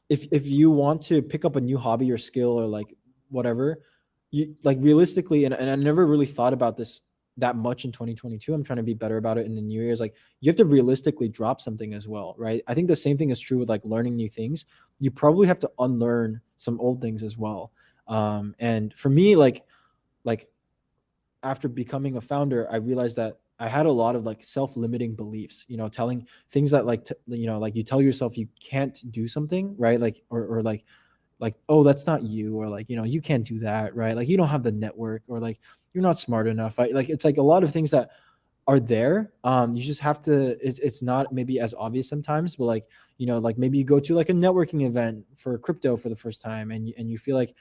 if you want to pick up a new hobby or skill or like whatever, you like realistically, and I never really thought about this that much in 2022. I'm trying to be better about it in the new years. Like, you have to realistically drop something as well, right? I think the same thing is true with like learning new things. You probably have to unlearn some old things as well. And for me, like after becoming a founder, I realized that I had a lot of like self-limiting beliefs, telling things that like, like you tell yourself you can't do something, right? Like, or like, oh, that's not you, or like, you can't do that, right? Like, you don't have the network, or like, you're not smart enough, right? Like, it's like a lot of things that are there. You just have to, it's not maybe as obvious sometimes, but like, like maybe you go to like a networking event for crypto for the first time, and you feel like,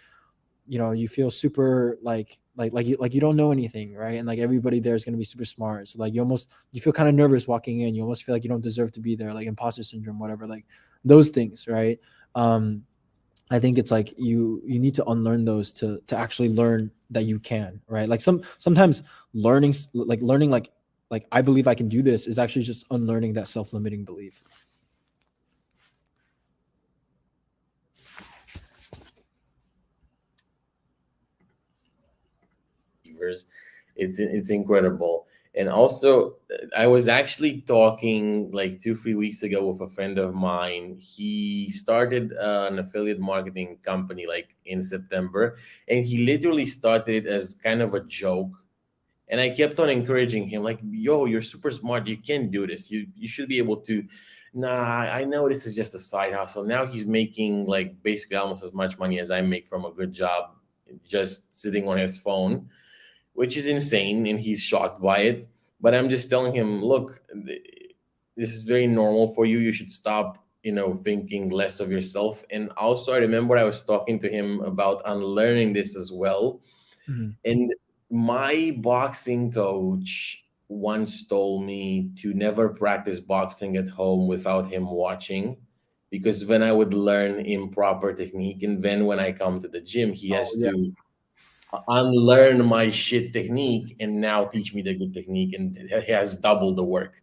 you feel super like you don't know anything, right? And like everybody there is going to be super smart, so like you feel kind of nervous walking in. You almost feel like you don't deserve to be there, like imposter syndrome, whatever, like those things, right? I think it's like you need to unlearn those to actually learn that you can, right? Like sometimes learning like I believe I can do this is actually just unlearning that self-limiting belief. It's incredible. And also, I was actually talking like 2 3 weeks ago with a friend of mine. He started an affiliate marketing company like in September, and he literally started it as kind of a joke. And I kept on encouraging him, like, "Yo, you're super smart. You can do this. You should be able to." Nah, I know this is just a side hustle. Now he's making like basically almost as much money as I make from a good job, just sitting on his phone, which is insane, and he's shocked by it. But I'm just telling him, look, this is very normal for you. You should stop, thinking less of yourself. And also, I remember I was talking to him about unlearning this as well. Mhm. And my boxing coach once told me to never practice boxing at home without him watching, because then I would learn improper technique. And then when I come to the gym, he Oh has yeah. to unlearn my shit technique and now teach me the good technique, and he has double the work,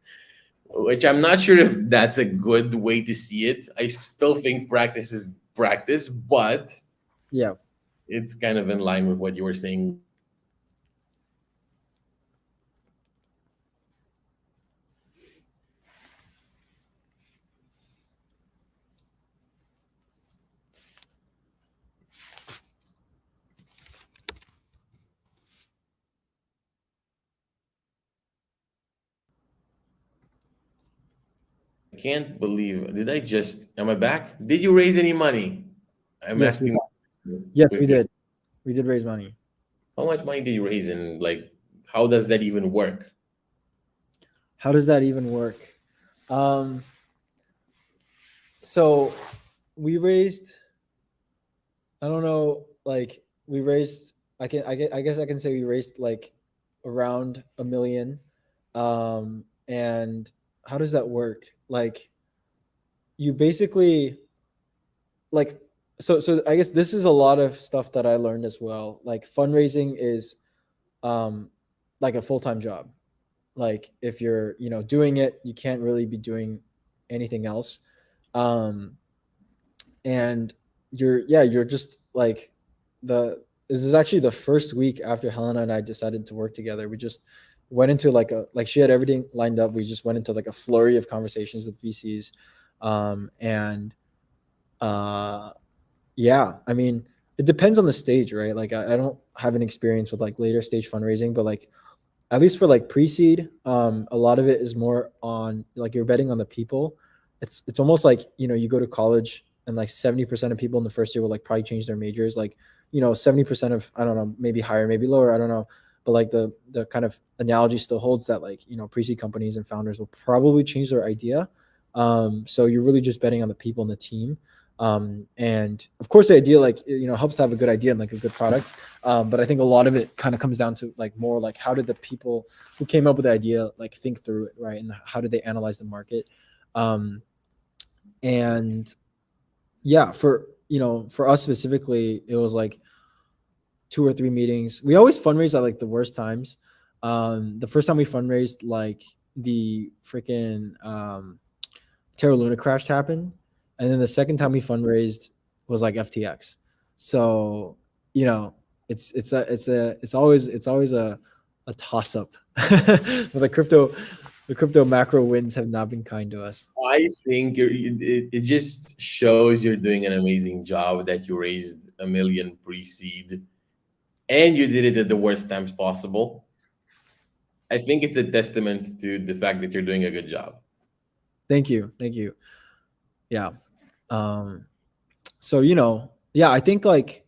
which I'm not sure if that's a good way to see it. I still think practice is practice, but Yeah. it's kind of in line with what you were saying. I can't believe, did I just, am I back? Did you raise any money? I'm Yes, asking yes, we quickly. did. We did raise money. How much money did you raise, and like, how does that even work? How does that even work? um so we raised, I don't know, like we raised, I guess I can say we raised like around 1 million. And how does that work? Like, you basically, like, so I guess this is a lot of stuff that I learned as well. Like, fundraising is um like a full-time job. Like, if you're, doing it, you can't really be doing anything else. um and you're just like, this is actually the first week after Helena and I decided to work together. We just went into like she had everything lined up. We just went into like a flurry of conversations with VCs. And uh yeah, I mean, it depends on the stage, right? Like, I don't have an experience with like later stage fundraising, but like at least for like pre-seed, a lot of it is more on like you're betting on the people. It's almost like, you go to college, and like 70% of people in the first year will like probably change their majors. Like, 70% of, I don't know, maybe higher, maybe lower, I don't know. But like the kind of analogy still holds that, like, pre-seed companies and founders will probably change their idea. So you're really just betting on the people and the team. And of course the idea, like, helps to have a good idea and like a good product. But I think a lot of it kind of comes down to like more like how did the people who came up with the idea like think through it, right? And how did they analyze the market? And yeah, for us specifically, it was like 2 or 3 meetings. We always fundraise at like the worst times. The first time we fundraised, like the freaking Terra Luna crash happened, and then the second time we fundraised was like FTX. So you know, it's always a toss up. But the crypto macro winds have not been kind to us. I think it just shows you're doing an amazing job that you raised 1 million pre-seed and you did it at the worst times possible. I think it's a testament to the fact that you're doing a good job. Thank you. Yeah. Um, so yeah, I think like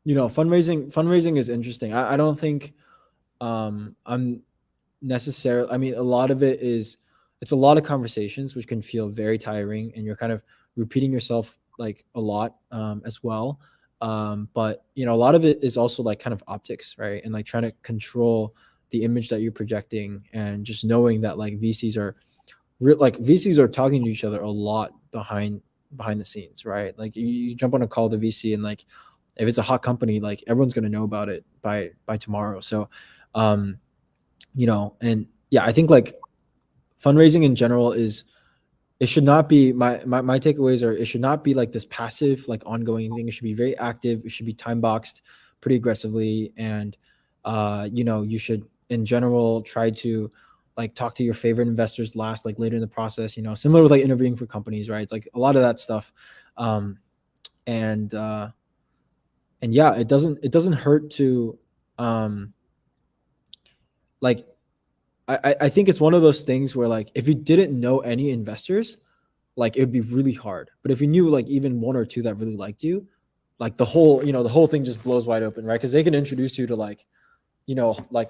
fundraising is interesting. I don't think I'm necessarily, I mean, a lot of it is, it's a lot of conversations which can feel very tiring, and you're kind of repeating yourself like a lot, as well. But a lot of it is also like kind of optics, right? And like trying to control the image that you're projecting, and just knowing that like VCs are talking to each other a lot behind the scenes, right? Like you jump on a call to VC, and like if it's a hot company, like everyone's going to know about it by tomorrow. So um and yeah, I think like fundraising in general is, it should not be, my takeaways are, it should not be like this passive like ongoing thing. It should be very active. It should be time boxed pretty aggressively. And you should in general try to like talk to your favorite investors last, like later in the process, similar with like interviewing for companies, right? It's like a lot of that stuff. um and uh and yeah, it doesn't hurt to um like I think it's one of those things where like if you didn't know any investors, like it would be really hard. But if you knew like even one or two that really liked you, like the whole thing just blows wide open, right? Because they can introduce you to like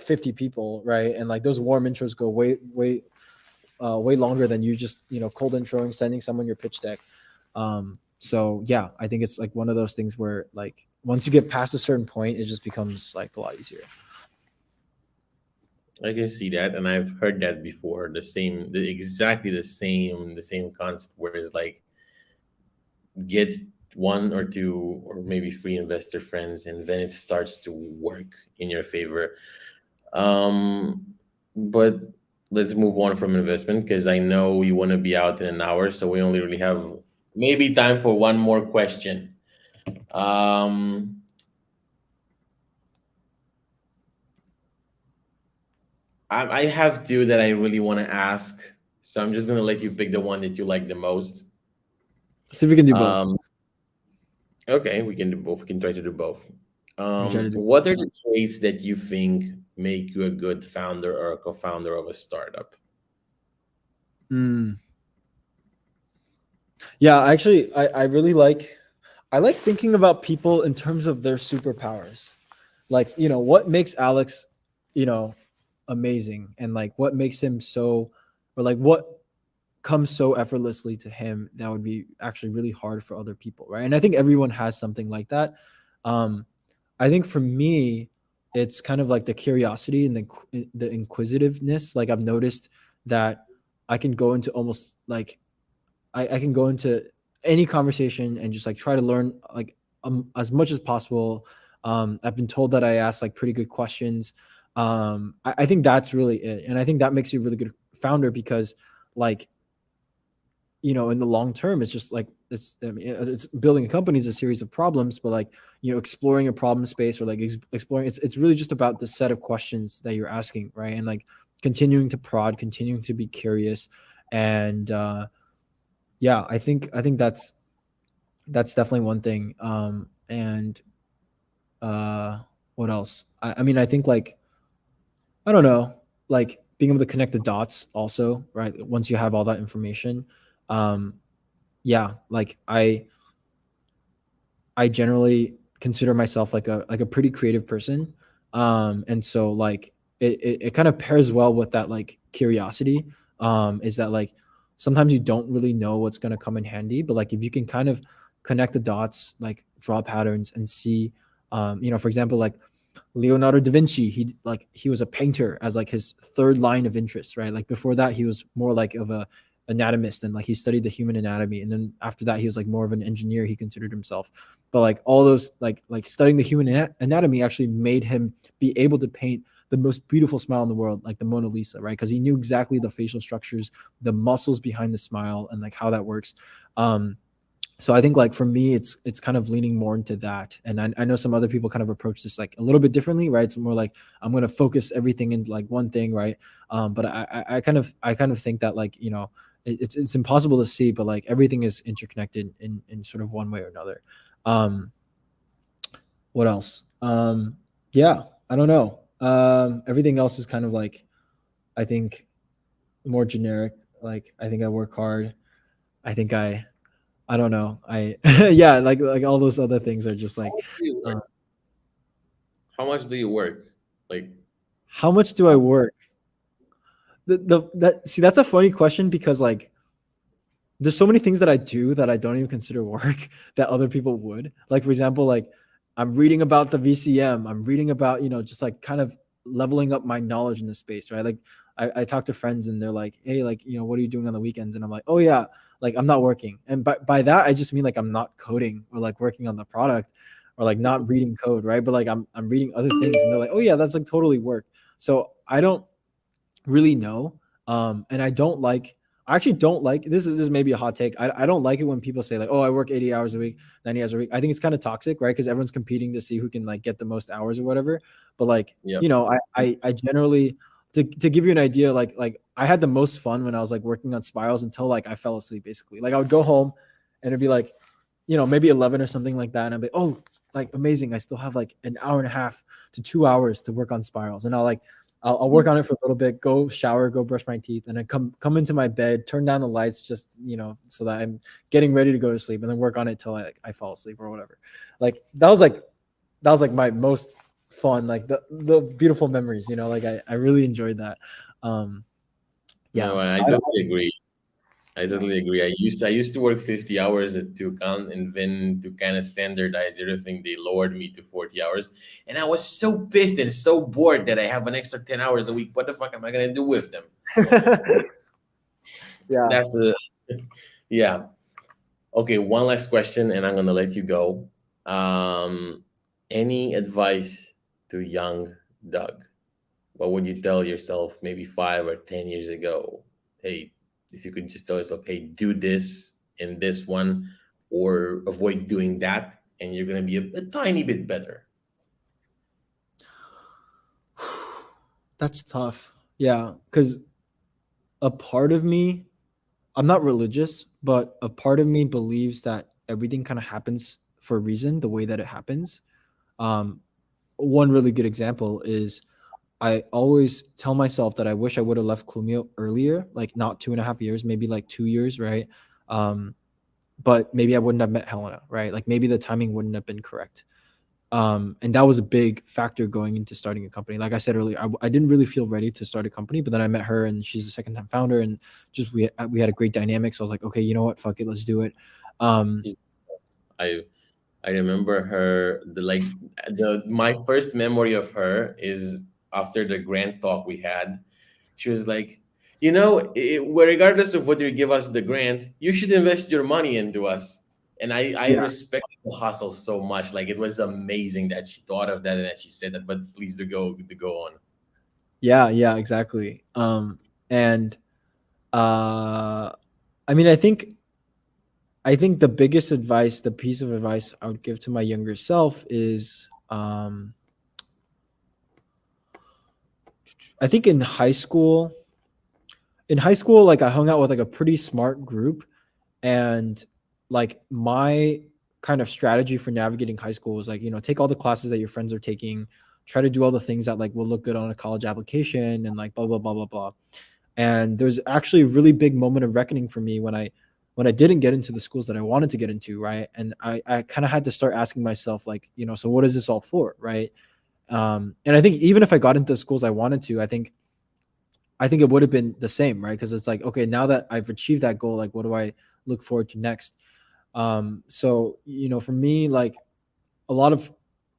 50 people, right? And like those warm intros go way longer than you just cold introing, sending someone your pitch deck. So yeah, I think it's like one of those things where like once you get past a certain point, it just becomes like a lot easier. I can see that, and I've heard that before. Exactly the same concept. Whereas, like, get one or two or maybe three investor friends, and then it starts to work in your favor. Um, but let's move on from investment because I know you want to be out in an hour, so we only really have maybe time for one more question. Um, I have two that I really want to ask, so I'm just gonna let you pick the one that you like the most. Let's see if we can do both. Um, okay, we can do both. We can try to do both. We try to do. What are the traits that you think make you a good founder or a co-founder of a startup? Mm. Yeah, actually, I really I like thinking about people in terms of their superpowers. Like, what makes Alex, you know, amazing, and like what makes him so, or like what comes so effortlessly to him that would be actually really hard for other people, right? And I think everyone has something like that. Um, I think for me, it's kind of like the curiosity and the inquisitiveness. Like I've noticed that I can go into almost like I can go into any conversation and just like try to learn like as much as possible. I've been told that I ask like pretty good questions. I think that's really it, and I think that makes you a really good founder because, like, in the long term, it's just like I mean, it's building a company is a series of problems, but like exploring a problem space or like exploring, it's really just about the set of questions that you're asking, right? And like continuing to prod, continuing to be curious, and yeah, I think that's definitely one thing. And what else? I mean, I think like I don't know, like being able to connect the dots also, right? Once you have all that information, um, yeah, like I generally consider myself like a pretty creative person, and so like it kind of pairs well with that like curiosity. Is that like sometimes you don't really know what's going to come in handy, but like if you can kind of connect the dots, like draw patterns and see, for example, like Leonardo da Vinci, he was a painter as like his third line of interest, right? Like before that, he was more like of a anatomist, and like he studied the human anatomy, and then after that, he was like more of an engineer. He considered himself, but like all those like studying the human anatomy actually made him be able to paint the most beautiful smile in the world, like the Mona Lisa, right? Because he knew exactly the facial structures, the muscles behind the smile, and like how that works. So I think like for me, it's kind of leaning more into that. And I know some other people kind of approach this like a little bit differently, right? It's more like I'm going to focus everything into like one thing, right? But I kind of think that like it's impossible to see, but like everything is interconnected in sort of one way or another. Um, what else? Yeah, I don't know. Everything else is kind of like I think more generic. Like I think I work hard. I think I don't know. Yeah, like all those other things are just How like, much do you uh, work? How much do you work? Like, how much do I how, work? That's a funny question because like there's so many things that I do that I don't even consider work that other people would. Like for example, like I'm reading about the VCM. I'm reading about just like kind of leveling up my knowledge in the space, right? Like I talk to friends and they're like, hey, like what are you doing on the weekends? And I'm like, oh yeah, like I'm not working. And by that I just mean like I'm not coding or like working on the product or like not reading code, right? But like I'm reading other things and they're like, oh yeah, that's like totally work. So I don't really know. And I actually don't like this may be a hot take. I don't like it when people say like, oh, I work 80 hours a week, 90 hours a week. I think it's kind of toxic, right? Because everyone's competing to see who can like get the most hours or whatever. But like, yeah. I generally to give you an idea, like I had the most fun when I was like working on spirals until like I fell asleep basically. Like I would go home and it'd be like, maybe 11 or something like that. And I'd be, oh, like amazing. I still have like an hour and a half to 2 hours to work on spirals. And I'll work on it for a little bit, go shower, go brush my teeth, and then come into my bed, turn down the lights just, so that I'm getting ready to go to sleep, and then work on it till I fall asleep or whatever. Like that was like my most fun, like the beautiful memories, like I really enjoyed that. Um No, yeah. So I totally agree. I totally agree. I used to work 50 hours to count, and then to kind of standardize everything, they lowered me to 40 hours. And I was so pissed and so bored that I have an extra 10 hours a week. What the fuck am I gonna do with them? yeah. That's a yeah. Okay, one last question, and I'm gonna let you go. Any advice to young Doug? What would you tell yourself maybe 5 or 10 years ago? Hey, if you could just tell yourself, hey, do this in this one, or avoid doing that, and you're gonna be a tiny bit better. That's tough. Yeah, because a part of me, I'm not religious, but a part of me believes that everything kind of happens for a reason, the way that it happens. Um, One really good example is I always tell myself that I wish I would have left Clumio earlier, like not 2.5 years, maybe like 2 years, right? Um, but maybe I wouldn't have met Helena, right? Like maybe the timing wouldn't have been correct. And that was a big factor going into starting a company. Like I said earlier, I didn't really feel ready to start a company, but then I met her and she's a second time founder and just we had a great dynamic. So I was like, okay, you know what? Fuck it. Let's do it. Um, She's- I I remember her the my first memory of her is after the grant talk we had. She was like, regardless of whether you give us the grant, you should invest your money into us. And I yeah. respect the hustle so much. Like it was amazing that she thought of that and that she said that. But please do go on. Yeah. Yeah, exactly. And, uh, I mean, I think the biggest advice, the piece of advice I would give to my younger self is, I think in high school, like I hung out with like a pretty smart group, and like my kind of strategy for navigating high school was like, take all the classes that your friends are taking, try to do all the things that like will look good on a college application, and like blah blah blah blah blah. And there's actually a really big moment of reckoning for me when I didn't get into the schools that I wanted to get into, right? And I kind of had to start asking myself, like, so what is this all for, right? And I think even if I got into the schools I wanted to, I think I think it would have been the same, right? Because it's like, okay, now that I've achieved that goal, like what do I look forward to next? So for me, like a lot of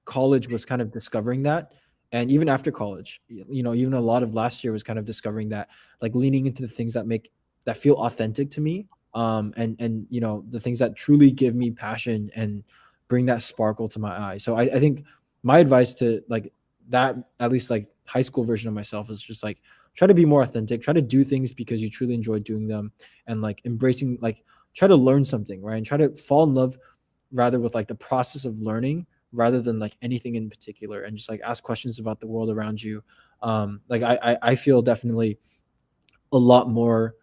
college was kind of discovering that, and even after college, even a lot of last year was kind of discovering that, like leaning into the things that feel authentic to me, and the things that truly give me passion and bring that sparkle to my eye. So I think my advice to like that, at least like high school version of myself, is just like try to be more authentic, try to do things because you truly enjoy doing them, and like embracing, like try to learn something, right? And try to fall in love rather with like the process of learning rather than like anything in particular, and just like ask questions about the world around you. Like I feel definitely a lot more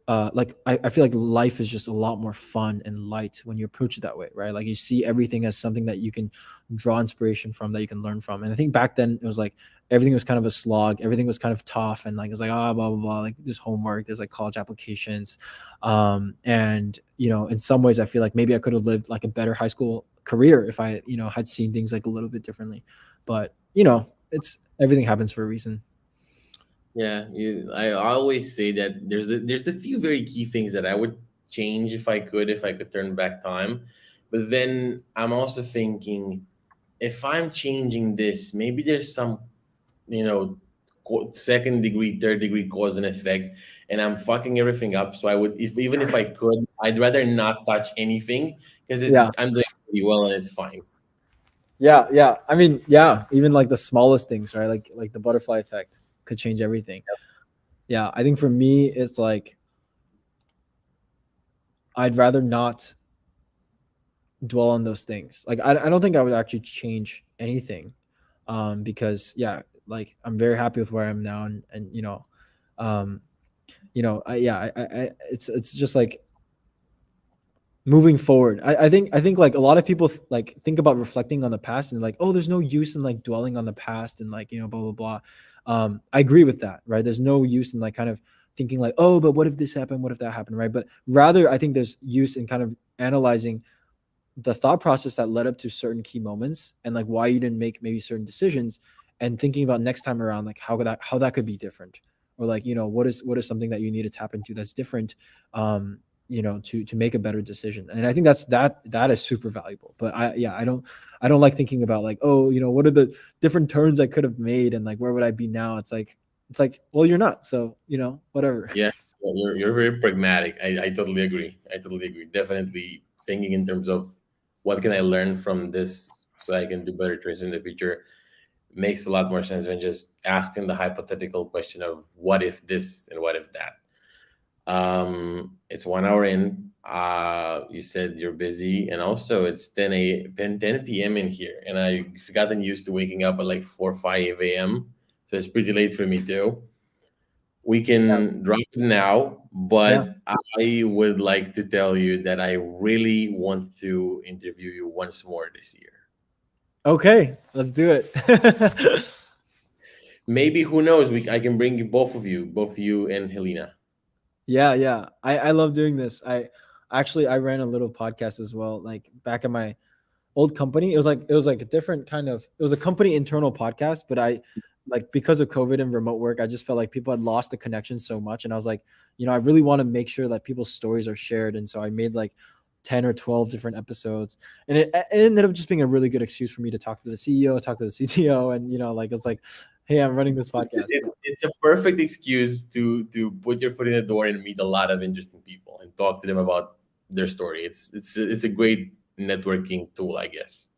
like I feel like life is just a lot more fun and light when you approach it that way, right? Like you see everything as something that you can draw inspiration from, that you can learn from. And I think back then it was like everything was kind of a slog, everything was kind of tough, and like it's like blah blah blah, like there's homework, there's like college applications. And in some ways I feel like maybe I could have lived like a better high school career if I had seen things like a little bit differently. But it's everything happens for a reason. Yeah, I always say that there's a few very key things that I would change if I could turn back time. But then I'm also thinking, if I'm changing this, maybe there's some, you know, second degree, third degree cause and effect, and I'm fucking everything up. So I would, if even if I could, I'd rather not touch anything because Yeah. I'm doing pretty well and it's fine. Yeah. I mean, yeah, even like the smallest things, right? Like the butterfly effect could change everything. Yeah, I think for me it's like I'd rather not dwell on those things. Like I don't think I would actually change anything. Because yeah, like I'm very happy with where I am now, and um it's just like moving forward. I think like a lot of people like think about reflecting on the past and like, oh, there's no use in like dwelling on the past and like blah blah blah. I agree with that, right? There's no use in like kind of thinking like, oh, but what if this happened, what if that happened, right? But rather I think there's use in kind of analyzing the thought process that led up to certain key moments, and like why you didn't make maybe certain decisions, and thinking about next time around like how that could be different, or like what is something that you need to tap into that's different, to make a better decision. And I think that is super valuable. But I don't like thinking about like, oh, what are the different turns I could have made, and like where would I be now. It's like, well, you're not, so whatever. Yeah, well, you're very pragmatic. I totally agree. I totally agree. Definitely thinking in terms of what can I learn from this so I can do better choices in the future makes a lot more sense than just asking the hypothetical question of what if this and what if that. It's 1 hour in. You said you're busy, and also it's 10 p.m. in here, and I've gotten used to waking up at like 4 5 a.m. So it's pretty late for me too. We can drop it now, Yeah. but I would like to tell you that I really want to interview you once more this year. Okay, let's do it. Maybe, who knows? I can bring you both you and Helena. Yeah. I love doing this. I ran a little podcast as well, like back in my old company. It was like a different kind of, it was a company internal podcast, but I like, because of COVID and remote work, I just felt like people had lost the connection so much. And I was like, I really want to make sure that people's stories are shared. And so I made like 10 or 12 different episodes. And it ended up just being a really good excuse for me to talk to the CEO, talk to the CTO. And like it's like, hey, I'm running this podcast. It's a perfect excuse to put your foot in the door and meet a lot of interesting people and talk to them about their story. It's a great networking tool, I guess.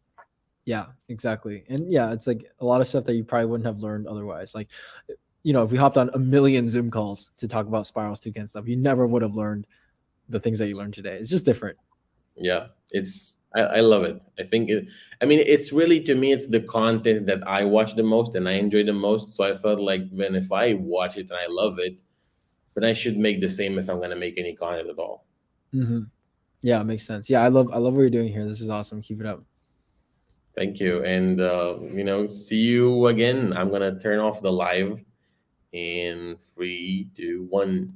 Yeah, exactly. And yeah, it's like a lot of stuff that you probably wouldn't have learned otherwise. Like, if we hopped on a million Zoom calls to talk about spirals toucan stuff, you never would have learned the things that you learned today. It's just different. Yeah, I love it. I think I mean, it's really, to me, it's the content that I watch the most and I enjoy the most. So I felt like, when if I watch it and I love it, then I should make the same if I'm gonna make any content at all. Hmm. Yeah, it makes sense. Yeah, I love what you're doing here. This is awesome. Keep it up. Thank you, and see you again. I'm gonna turn off the live in 3, 2, 1.